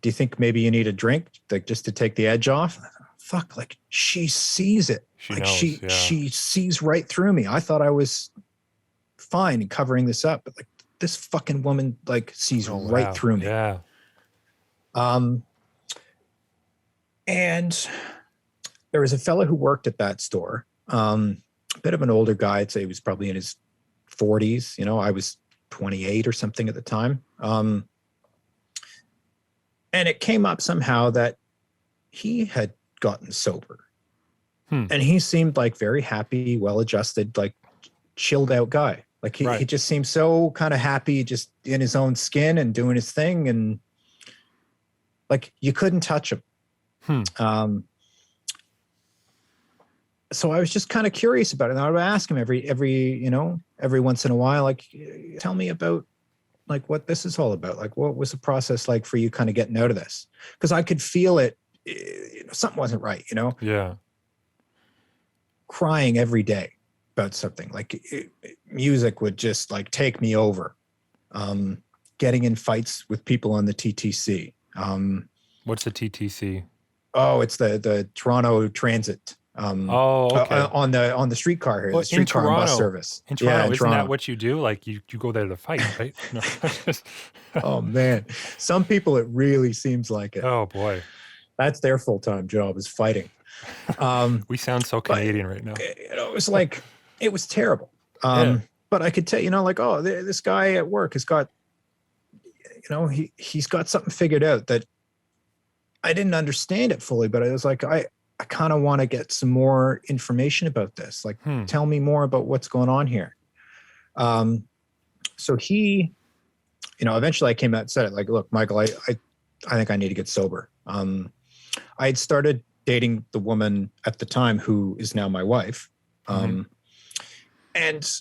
"Do you think maybe you need a drink, like just to take the edge off?" Fuck, like she sees it. She sees right through me. I thought I was fine in covering this up, but like this fucking woman like sees right through me. Yeah. And there was a fellow who worked at that store, a bit of an older guy. I'd say he was probably in his 40s. You know, I was 28 or something at the time. And it came up somehow that he had gotten sober. And he seemed like very happy, well-adjusted, like chilled out guy. Like he just seemed so kind of happy, just in his own skin and doing his thing. And like you couldn't touch him. So I was just kind of curious about it. And I would ask him every once in a while, like, tell me about like what this is all about. Like, what was the process like for you kind of getting out of this? Because I could feel it. Something wasn't right, you know? Yeah. Crying every day about something. Like music would just like take me over. Getting in fights with people on the TTC. What's the TTC? Oh, it's the Toronto Transit. Okay. On the streetcar here, the streetcar and bus service. In Toronto, isn't that what you do? Like you go there to fight, right? No. Oh man, some people it really seems like it. Oh boy, that's their full-time job is fighting. We sound so Canadian right now. It was like it was terrible. But I could tell, you know, like, oh, this guy at work has got, you know, he's got something figured out that I didn't understand it fully, but I was like, I kind of want to get some more information about this. Like, tell me more about what's going on here. So he, you know, eventually I came out and said it, like, look, Michael, I think I need to get sober. I had started dating the woman at the time who is now my wife. And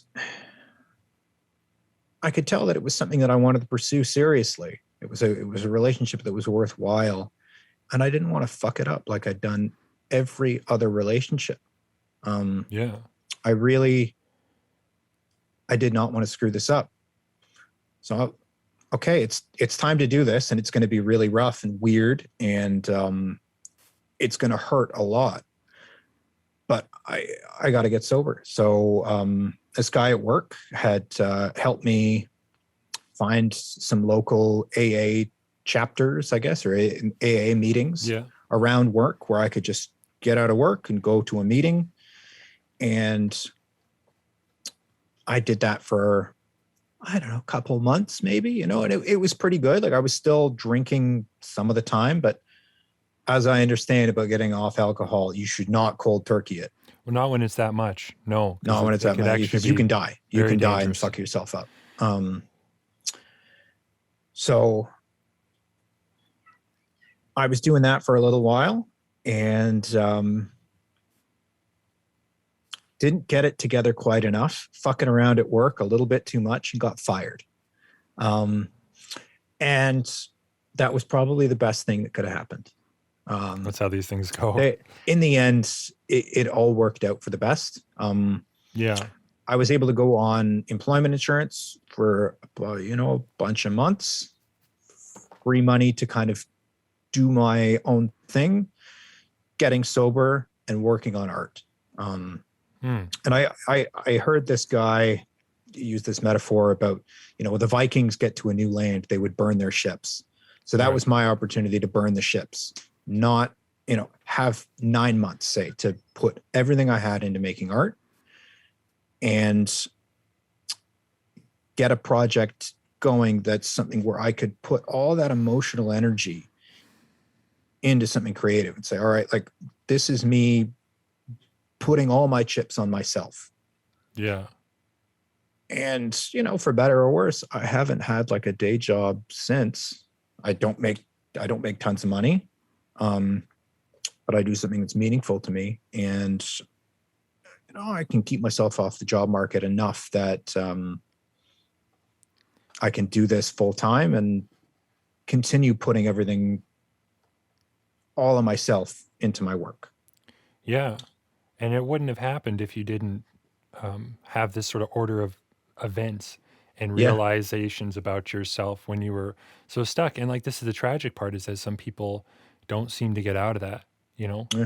I could tell that it was something that I wanted to pursue seriously. It was a relationship that was worthwhile. And I didn't want to fuck it up like I'd done every other relationship. I did not want to screw this up. So, okay, it's time to do this, and it's going to be really rough and weird, and it's going to hurt a lot. But I got to get sober. So this guy at work had helped me find some local AA chapters, I guess, or AA meetings around work where I could just get out of work and go to a meeting. And I did that for, I don't know, a couple of months maybe, you know, and it was pretty good. Like I was still drinking some of the time, but as I understand about getting off alcohol, you should not cold turkey it. Well, not when it's that much. No. Not when it's that much, because you can die. You can die and fuck yourself up. So I was doing that for a little while and didn't get it together quite enough, fucking around at work a little bit too much and got fired. And that was probably the best thing that could have happened. That's how these things go. In the end, it all worked out for the best. I was able to go on employment insurance for, a bunch of months, free money to kind of do my own thing. getting sober and working on art. And I heard this guy use this metaphor about, when the Vikings get to a new land, they would burn their ships. So that was my opportunity to burn the ships, not, have 9 months, say, to put everything I had into making art and get a project going that's something where I could put all that emotional energy into something creative and say, all right, like this is me putting all my chips on myself. Yeah. And, for better or worse, I haven't had like a day job since. I don't make tons of money. But I do something that's meaningful to me. And, I can keep myself off the job market enough that I can do this full time and continue putting everything, all of myself into my work. Yeah. And it wouldn't have happened if you didn't have this sort of order of events and realizations about yourself when you were so stuck. And like, this is the tragic part, is that some people don't seem to get out of that.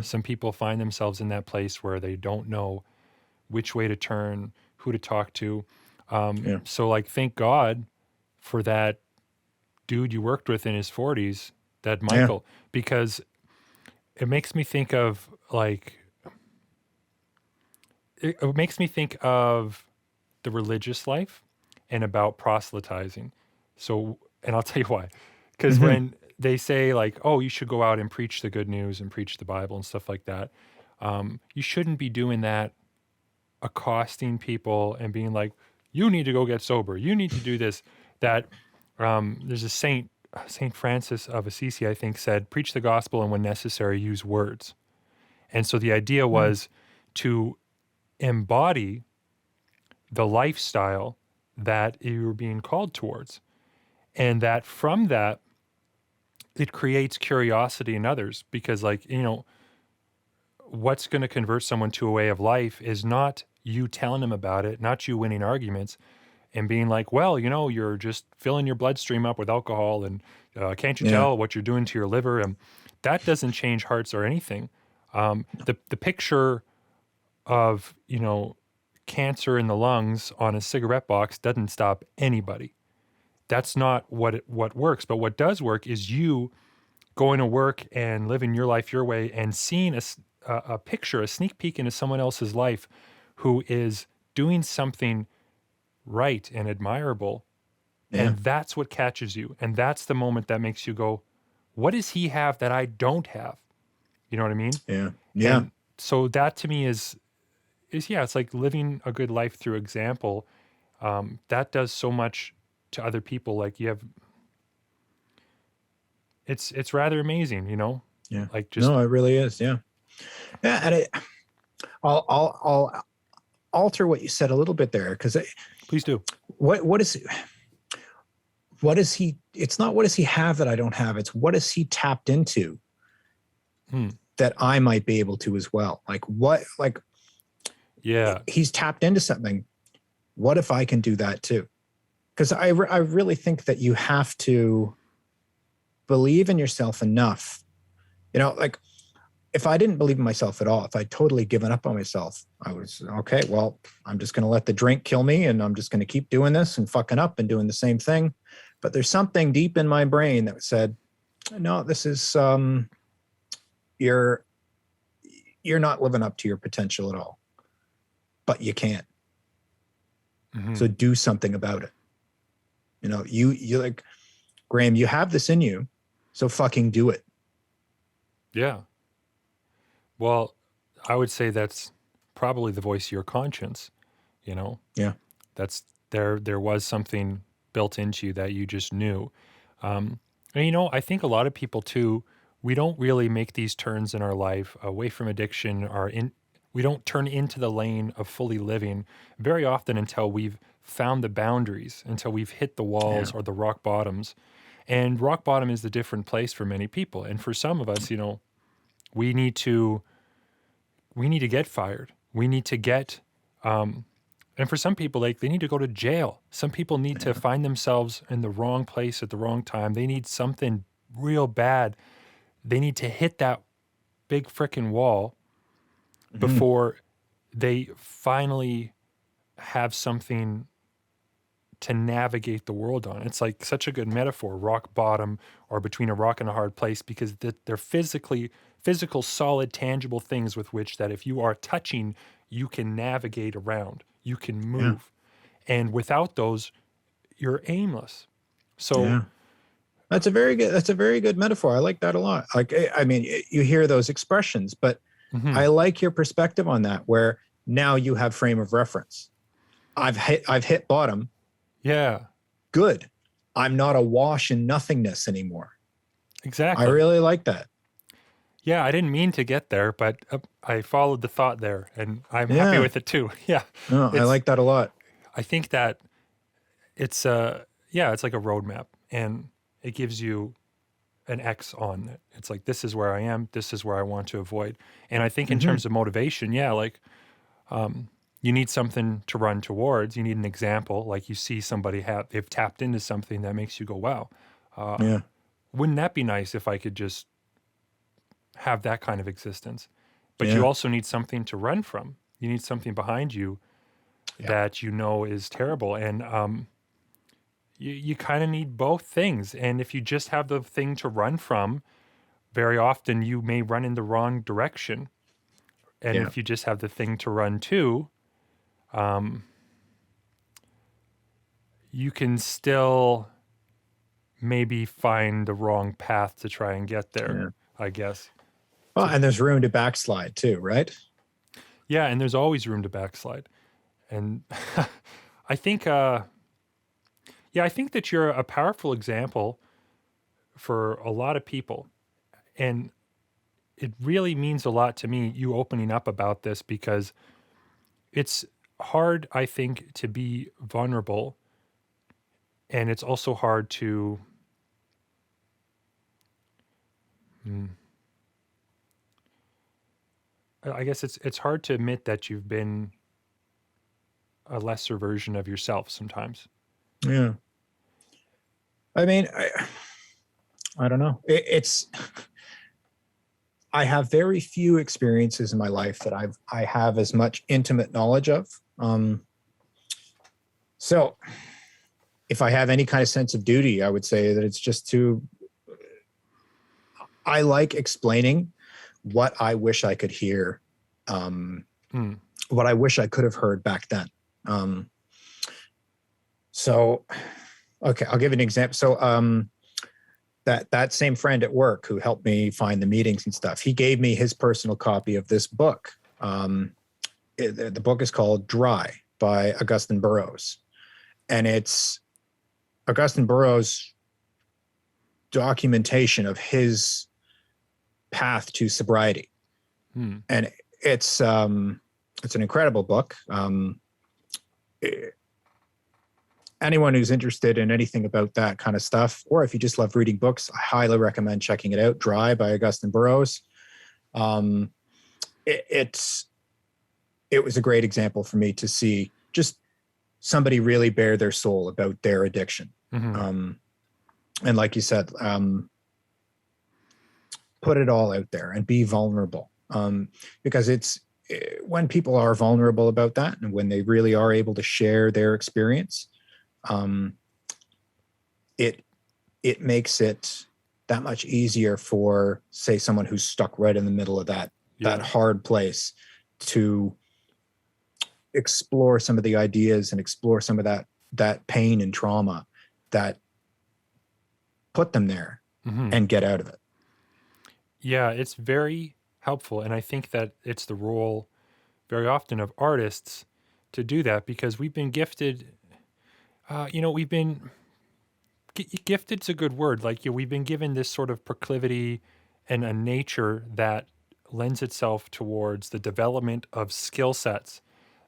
Some people find themselves in that place where they don't know which way to turn, who to talk to. So like, thank God for that dude you worked with in his 40s, that Michael, because it makes me think of like, it makes me think of the religious life and about proselytizing. So, and I'll tell you why. Because when they say like, oh, you should go out and preach the good news and preach the Bible and stuff like that, you shouldn't be doing that, accosting people and being like, you need to go get sober. You need to do this. That there's a Saint Francis of Assisi, I think, said, preach the gospel and when necessary, use words. And so the idea was to embody the lifestyle that you were being called towards. And that from that, it creates curiosity in others, because like, what's going to convert someone to a way of life is not you telling them about it, not you winning arguments and being like, well, you're just filling your bloodstream up with alcohol and can't you tell what you're doing to your liver? And that doesn't change hearts or anything. The picture of, cancer in the lungs on a cigarette box doesn't stop anybody. That's not what works. But what does work is you going to work and living your life your way and seeing a picture, a sneak peek into someone else's life who is doing something right and admirable. And that's what catches you. And that's the moment that makes you go, what does he have that I don't have? You know what I mean? Yeah. Yeah. And so that to me is it's like living a good life through example. That does so much to other people. Like you have, it's rather amazing, Yeah. Like just, no, it really is. Yeah. Yeah. And I'll alter what you said a little bit there. Cause please do. What is he, it's not what does he have that I don't have. It's what is he tapped into that I might be able to as well. He's tapped into something. What if I can do that too? Because I really think that you have to believe in yourself enough. Like if I didn't believe in myself at all, if I'd totally given up on myself, I was, okay, well, I'm just going to let the drink kill me and I'm just going to keep doing this and fucking up and doing the same thing. But there's something deep in my brain that said, no, this is, you're not living up to your potential at all, but you can't. So do something about it. You like, Graham, you have this in you, so fucking do it. Yeah. Well, I would say that's probably the voice of your conscience, Yeah. That's there was something built into you that you just knew. And I think a lot of people too, we don't really make these turns in our life away from addiction we don't turn into the lane of fully living very often until we've found the boundaries, until we've hit the walls or the rock bottoms. And rock bottom is a different place for many people. And for some of us, we need to get fired. We need to get, and for some people, like they need to go to jail. Some people need to find themselves in the wrong place at the wrong time. They need something real bad. They need to hit that big frickin' wall before they finally have something to navigate the world on. It's like such a good metaphor, rock bottom or between a rock and a hard place, because they're physical, solid, tangible things with which that if you are touching, you can navigate around, you can move. And without those, you're aimless. So Yeah. That's a very good metaphor. I like that a lot. Like, I mean, you hear those expressions, but I like your perspective on that, where now you have frame of reference. I've hit bottom. yeah, Good. I'm not awash in nothingness anymore. exactly. I really like that. Yeah, I didn't mean to get there, but I followed the thought there, and I'm happy Yeah. with it too. Yeah, No, I like that a lot. I think that it's it's like a roadmap, and it gives you an X on it. It's like, this is where I am, this is where I want to avoid. And I think in terms of motivation, like you need something to run towards. You need an example, like you see somebody they've tapped into something that makes you go, wow. Yeah. Wouldn't that be nice if I could just have that kind of existence? But Yeah. you also need something to run from. You need something behind you that you know is terrible. And you kind of need both things. And if you just have the thing to run from, very often you may run in the wrong direction. And if you just have the thing to run to, you can still maybe find the wrong path to try and get there, I guess. Well, and there's room to backslide too, right? Yeah, and there's always room to backslide. And I think, I think that you're a powerful example for a lot of people. And it really means a lot to me, you opening up about this, because it's hard, I think, to be vulnerable. And it's also hard to I guess it's hard to admit that you've been a lesser version of yourself sometimes. Yeah. I mean, I don't know. I have very few experiences in my life that I have as much intimate knowledge of. So if I have any kind of sense of duty, I would say that it's just I like explaining what I wish I could hear, what I wish I could have heard back then. So, okay, I'll give you an example. So, that same friend at work who helped me find the meetings and stuff, he gave me his personal copy of this book. The book is called Dry by Augustine Burroughs. And it's Augustine Burroughs' documentation of his path to sobriety. And it's an incredible book. Anyone who's interested in anything about that kind of stuff, or if you just love reading books, I highly recommend checking it out. Dry by Augustine Burroughs. It was a great example for me to see just somebody really bare their soul about their addiction. And like you said, put it all out there and be vulnerable. Because it's when people are vulnerable about that, and when they really are able to share their experience, it makes it that much easier for, say, someone who's stuck right in the middle of that hard place to explore some of the ideas and explore some of that pain and trauma that put them there and get out of it. Yeah, it's very helpful. And I think that it's the role very often of artists to do that, because we've been gifted, gifted's a good word. Like, we've been given this sort of proclivity and a nature that lends itself towards the development of skill sets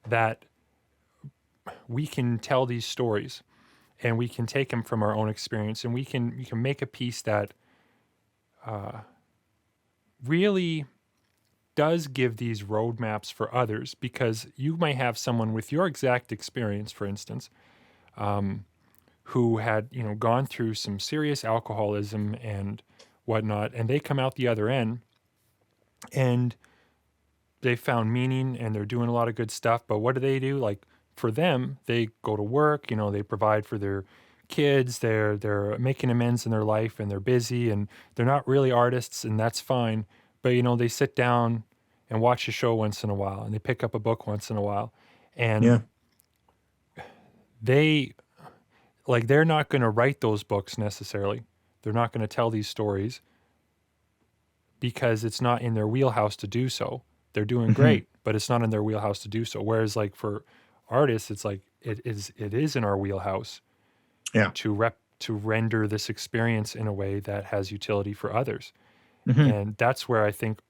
that we can tell these stories, and we can take them from our own experience, and we can make a piece that really does give these roadmaps for others, because you might have someone with your exact experience, for instance, who had, gone through some serious alcoholism and whatnot, and they come out the other end and they found meaning and they're doing a lot of good stuff. But what do? Like for them, they go to work, they provide for their kids, they're making amends in their life and they're busy and they're not really artists and that's fine. But they sit down and watch a show once in a while and they pick up a book once in a while. And Yeah. they they're not going to write those books necessarily. They're not going to tell these stories because it's not in their wheelhouse to do so. They're doing Mhm. great, but it's not in their wheelhouse to do so. Whereas like for artists, it's like it is in our wheelhouse Yeah. to render this experience in a way that has utility for others. Mhm. And that's where I think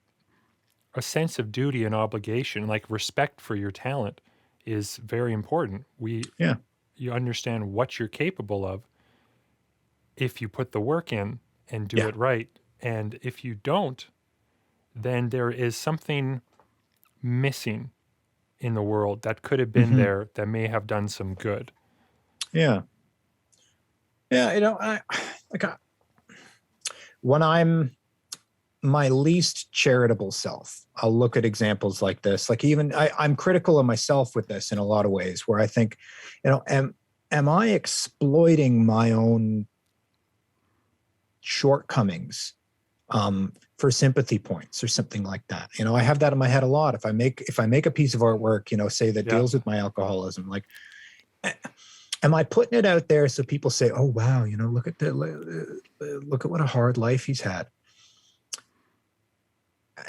a sense of duty and obligation, like respect for your talent, is very important. Yeah. You understand what you're capable of if you put the work in and do Yeah. it right. And if you don't, then there is something missing in the world that could have been Mhm. there that may have done some good. Yeah. Yeah. I like I, when I'm my least charitable self, I'll look at examples like this. Like even I'm critical of myself with this in a lot of ways, where I think, am I exploiting my own shortcomings for sympathy points or something like that? I have that in my head a lot. If I make a piece of artwork, say that Yeah. deals with my alcoholism, like, am I putting it out there so people say, "Oh wow, look at what a hard life he's had."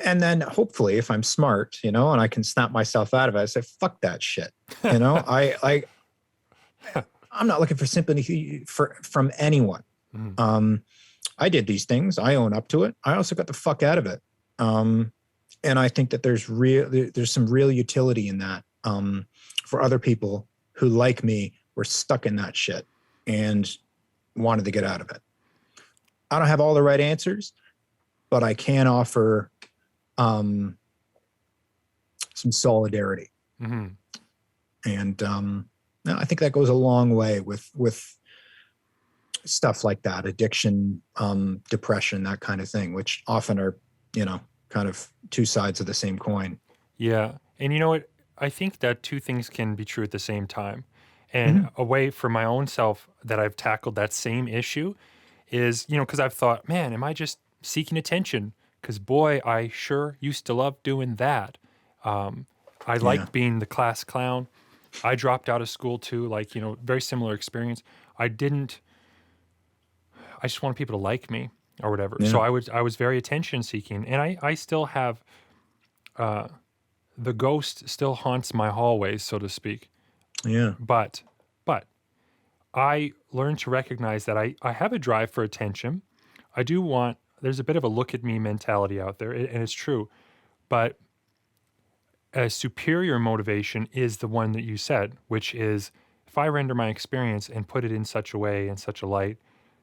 And then hopefully if I'm smart, and I can snap myself out of it, I say, fuck that shit. I'm not looking for sympathy from anyone. Mhm. I did these things. I own up to it. I also got the fuck out of it. And I think that there's some real utility in that for other people who, like me, were stuck in that shit and wanted to get out of it. I don't have all the right answers, but I can offer some solidarity. Mhm. And I think that goes a long way with stuff like that, addiction, depression, that kind of thing, which often are, kind of two sides of the same coin. Yeah. And you know what? I think that two things can be true at the same time. And Mhm. a way for my own self that I've tackled that same issue is, because I've thought, man, am I just seeking attention? Because boy, I sure used to love doing that. Um, I Yeah. liked being the class clown. I dropped out of school too, like, very similar experience. I didn't, I just wanted people to like me or whatever. So Yeah. I was very attention seeking and I still have, the ghost still haunts my hallways, so to speak. Yeah. But I learned to recognize that I have a drive for attention. I do want, there's a bit of a look at me mentality out there, and it's true. But a superior motivation is the one that you said, which is if I render my experience and put it in such a way, in such a light,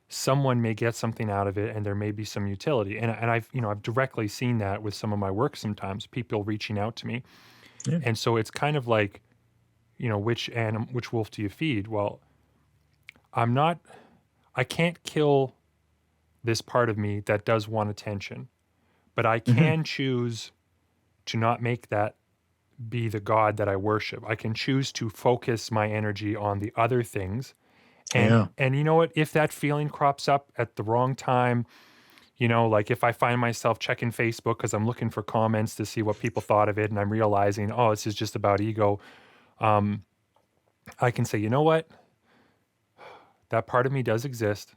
someone may get something out of it and there may be some utility. And I've directly seen that with some of my work sometimes, people reaching out to me. Yeah. And so it's kind of like, which wolf do you feed? Well, I can't kill this part of me that does want attention, but I Hmm. can choose to not make that be the God that I worship. I can choose to focus my energy on the other things. And Yeah. and you know what? If that feeling crops up at the wrong time, like if I find myself checking Facebook because I'm looking for comments to see what people thought of it, and I'm realizing, oh, this is just about ego, I can say, you know what? That part of me does exist,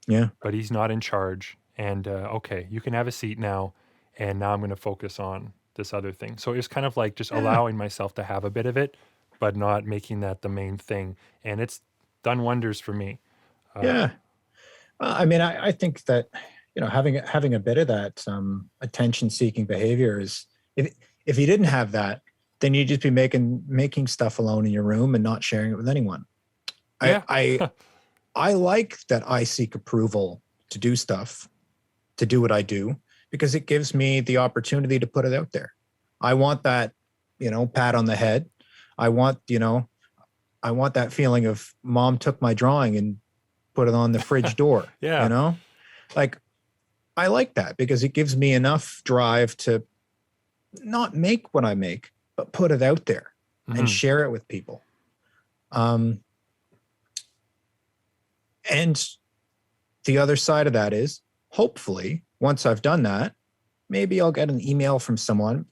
Yeah. but he's not in charge. And okay, you can have a seat now. And now I'm going to focus on this other thing. So it's kind of like just Yeah. allowing myself to have a bit of it, but not making that the main thing. And it's done wonders for me. Uh, Yeah. I mean, I think that, having a bit of that attention seeking behavior is, if you didn't have that, then you'd just be making stuff alone in your room and not sharing it with anyone. I yeah. I I like that I seek approval to do stuff, to do what I do, because it gives me the opportunity to put it out there. I want that, pat on the head. I want, I want that feeling of mom took my drawing and put it on the fridge door, Yeah. like I like that because it gives me enough drive to not make what I make, but put it out there and share it with people. And the other side of that is, hopefully, once I've done that, maybe I'll get an email from someone,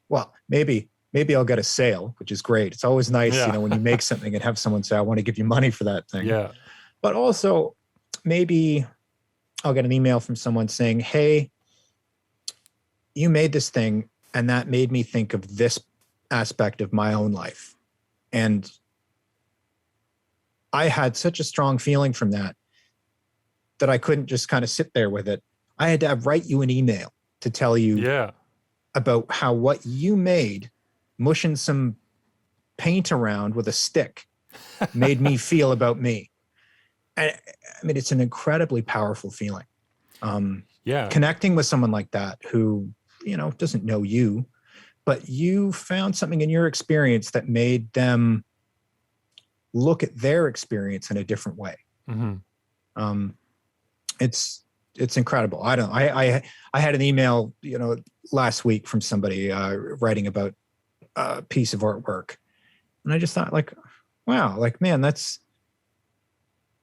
well, maybe I'll get a sale, which is great. It's always nice, when you make something and have someone say, I want to give you money for that thing. Yeah. But also maybe I'll get an email from someone saying, hey, you made this thing and that made me think of this aspect of my own life. And I had such a strong feeling from that I couldn't just kind of sit there with it. I had to write you an email to tell you about how what you made, mushing some paint around with a stick, made me feel about me. I mean, it's an incredibly powerful feeling. Connecting with someone like that who, doesn't know you, but you found something in your experience that made them look at their experience in a different way. It's incredible. I had an email, last week from somebody writing about a piece of artwork. And I just thought wow, man,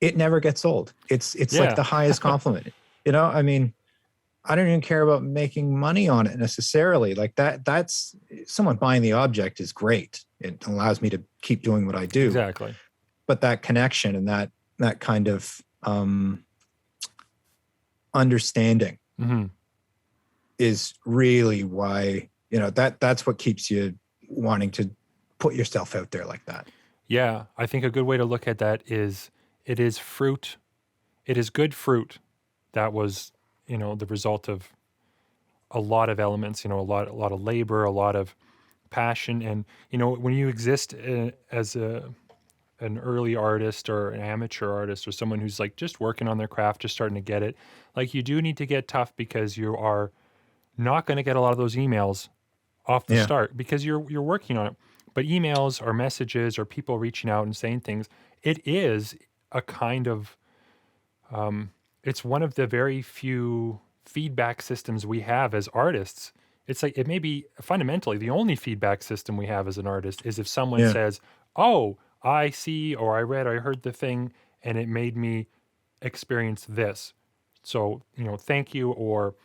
it never gets old. It's like the highest compliment, I mean, I don't even care about making money on it necessarily. That's someone buying the object is great. It allows me to keep doing what I do. Exactly. But that connection and that kind of understanding is really why, that's what keeps you wanting to put yourself out there like that. Yeah. I think a good way to look at that is it is fruit. It is good fruit that was, the result of a lot of elements, a lot of labor, a lot of passion. And, when you exist as an early artist or an amateur artist or someone who's just working on their craft, just starting to get it, you do need to get tough because you are not going to get a lot of those emails off the start because you're working on it. But emails or messages or people reaching out and saying things, it is a kind of, it's one of the very few feedback systems we have as artists. It's it may be fundamentally the only feedback system we have as an artist is if someone says, oh, I see, or I read, or I heard the thing, and it made me experience this. So, thank you, or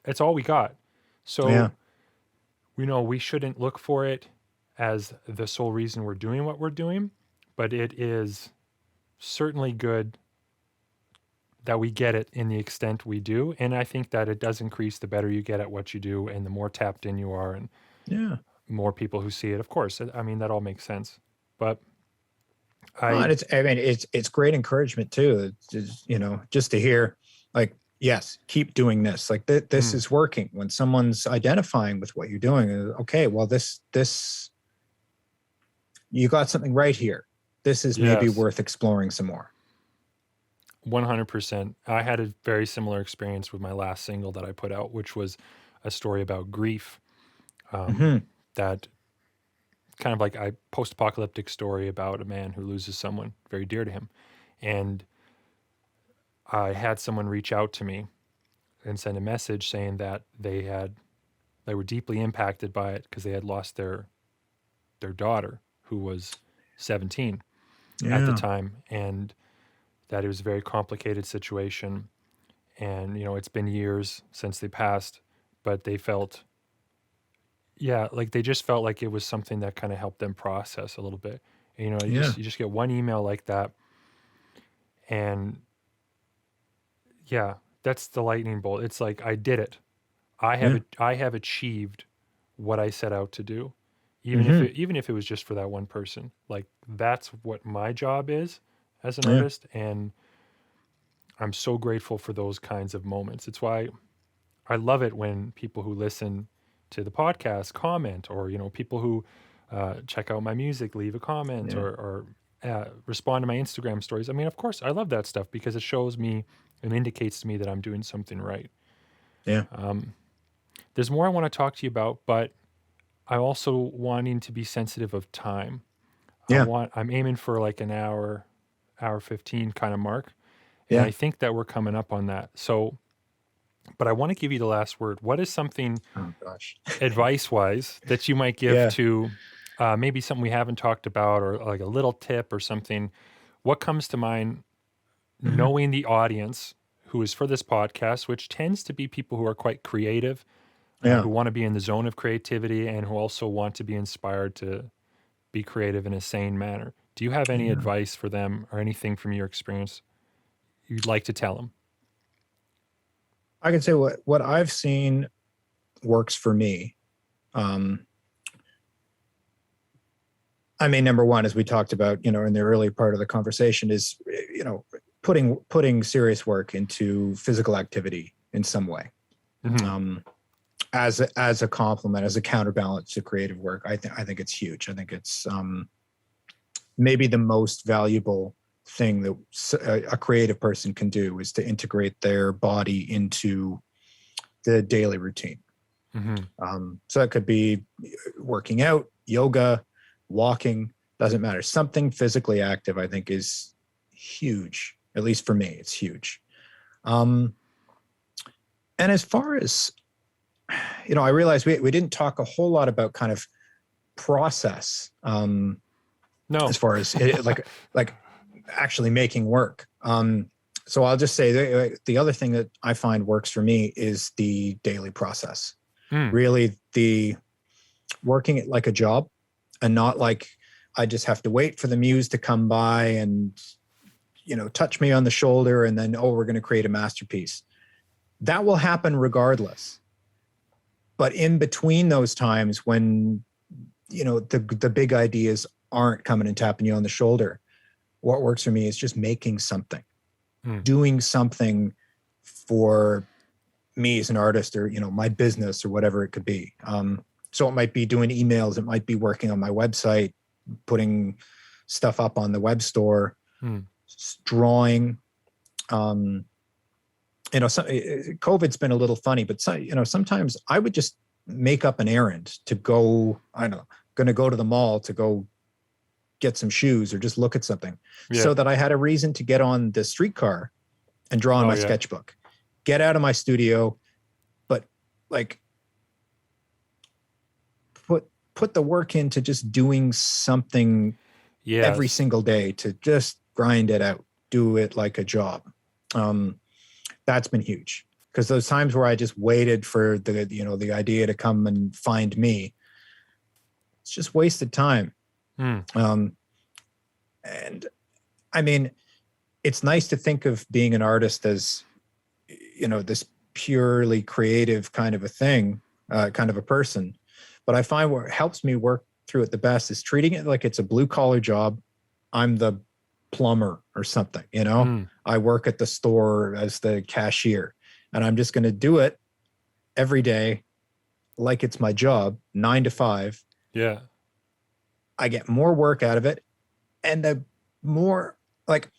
it's all we got. So, we shouldn't look for it as the sole reason we're doing what we're doing, but it is certainly good that we get it in the extent we do. And I think that it does increase the better you get at what you do and the more tapped in you are and more people who see it. Of course, I mean, that all makes sense. But it's great encouragement too. Just to hear yes, keep doing this. This is working. When someone's identifying with what you're doing, okay, well, this, you got something right here. This is maybe worth exploring some more. 100%. I had a very similar experience with my last single that I put out, which was a story about grief. That kind of a post-apocalyptic story about a man who loses someone very dear to him. And I had someone reach out to me and send a message saying that they were deeply impacted by it because they had lost their daughter, who was 17 at the time, and that it was a very complicated situation. And, it's been years since they passed, but they felt, they just felt like it was something that kind of helped them process a little bit. You just get one email like that, and that's the lightning bolt. It's I did it. I have achieved what I set out to do, even if it was just for that one person. That's what my job is as an artist, and I'm so grateful for those kinds of moments. It's why I love it when people who listen to the podcast comment, or people who check out my music leave a comment, or respond to my Instagram stories. I mean, of course, I love that stuff because it shows me and indicates to me that I'm doing something right. Yeah. There's more I want to talk to you about, but I'm also wanting to be sensitive of time. I'm aiming for an hour 15 kind of mark. And I think that we're coming up on that. So but I want to give you the last word. What is something Oh gosh. advice-wise that you might give Yeah. to maybe something we haven't talked about, or like a little tip or something? What comes to mind Mhm. knowing the audience who is for this podcast, which tends to be people who are quite creative, Yeah. who want to be in the zone of creativity and who also want to be inspired to be creative in a sane manner. Do you have any Yeah. advice for them or anything from your experience you'd like to tell them? I can say what I've seen works for me. Um, I mean, number one, as we talked about, in the early part of the conversation, is putting serious work into physical activity in some way, Hmm. um, as a complement, as a counterbalance to creative work. I think it's huge. I think it's maybe the most valuable thing that a creative person can do is to integrate their body into the daily routine. Hmm. So it could be working out, yoga, walking, doesn't matter. Something physically active, I think, is huge. At least for me, it's huge. And as far as, I realized we didn't talk a whole lot about kind of process, No. as far as like actually making work. So I'll just say the other thing that I find works for me is the daily process. Mm. Really, the working it like a job, and not like I just have to wait for the muse to come by and touch me on the shoulder and then, oh, we're going to create a masterpiece. That will happen regardless. But in between those times when the big ideas aren't coming and tapping you on the shoulder, what works for me is just making something, doing something for me as an artist, or my business, or whatever it could be. So it might be doing emails, it might be working on my website, putting stuff up on the web store, drawing. COVID's been a little funny, but sometimes I would just make up an errand to go. I don't know, going to go to the mall to go get some shoes or just look at something, so that I had a reason to get on the streetcar and draw in my sketchbook, get out of my studio, but like put the work into just doing something every single day, to just grind it out, do it like a job. That's been huge, because those times where I just waited for the idea to come and find me, it's just wasted time. And I mean, it's nice to think of being an artist as, this purely creative kind of a thing, kind of a person. But I find what helps me work through it the best is treating it like it's a blue collar job. I'm the plumber or something, I work at the store as the cashier, and I'm just going to do it every day like it's my job, 9 to 5. Yeah. I get more work out of it. And the more like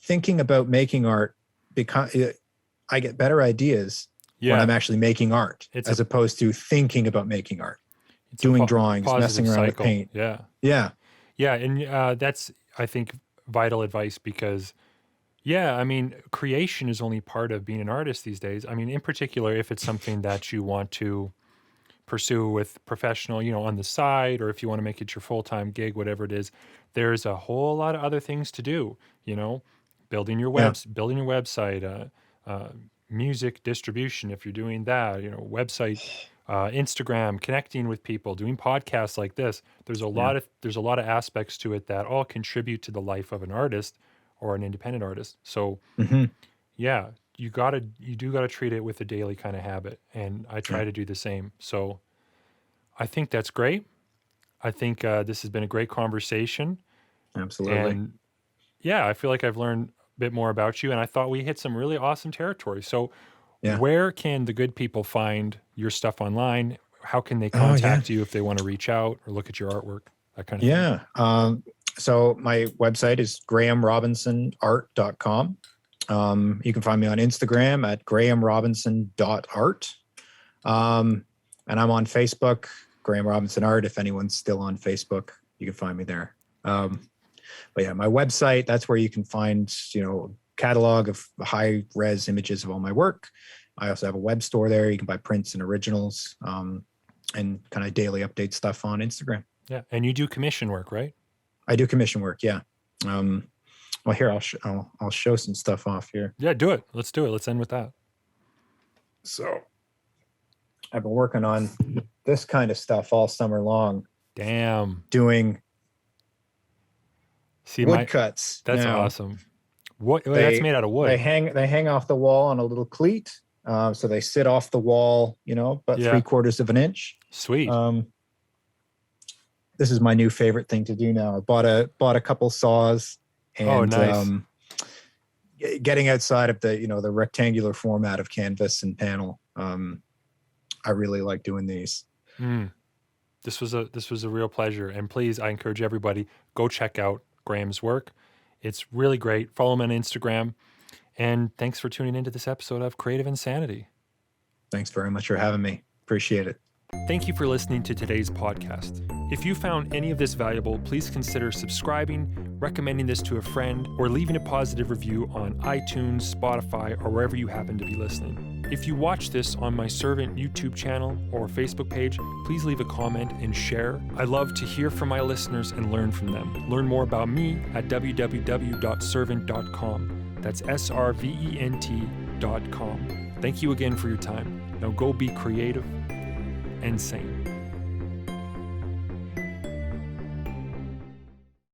thinking about making art, because I get better ideas when I'm actually making art, as opposed to thinking about making art, doing drawings, messing around with paint. Yeah. And that's, I think, vital advice, because I mean, creation is only part of being an artist these days. I mean, in particular, if it's something that you want to pursue with professional, on the side, or if you want to make it your full-time gig, whatever it is, there's a whole lot of other things to do, building your website, music distribution, if you're doing that, website, Instagram, connecting with people, doing podcasts like this. There's a lot of aspects to it that all contribute to the life of an artist or an independent artist. So you do gotta treat it with a daily kind of habit. And I try to do the same. So I think that's great. I think this has been a great conversation. Absolutely. And I feel like I've learned a bit more about you, and I thought we hit some really awesome territory. So where can the good people find your stuff online? How can they contact you if they want to reach out or look at your artwork? That kind of thing. So my website is grahamrobinsonart.com. You can find me on Instagram at grahamrobinson.art. And I'm on Facebook, Graham Robinson Art. If anyone's still on Facebook, you can find me there. But my website, that's where you can find, catalog of high res images of all my work. I also have a web store there. You can buy prints and originals, and kind of daily update stuff on Instagram. Yeah. And you do commission work, right? I do commission work. Yeah. Well, here I'll show some stuff off here. Yeah, do it. Let's do it. Let's end with that. So I've been working on this kind of stuff all summer long. Damn. Doing See woodcuts. That's now. Awesome. That's made out of wood. They hang off the wall on a little cleat. So they sit off the wall, about 3/4 of an inch. Sweet. This is my new favorite thing to do now. I bought a couple saws, and nice. Getting outside of the rectangular format of canvas and panel. I really like doing these. This was a real pleasure. And please, I encourage everybody, go check out Graham's work. It's really great. Follow him on Instagram. And thanks for tuning into this episode of Creative Insanity. Thanks very much for having me. Appreciate it. Thank you for listening to today's podcast. If you found any of this valuable, please consider subscribing, recommending this to a friend, or leaving a positive review on iTunes, Spotify, or wherever you happen to be listening. If you watch this on my Servant YouTube channel or Facebook page, please leave a comment and share. I love to hear from my listeners and learn from them. Learn more about me at www.servant.com. That's SRVENT.com. Thank you again for your time. Now go be creative and sane.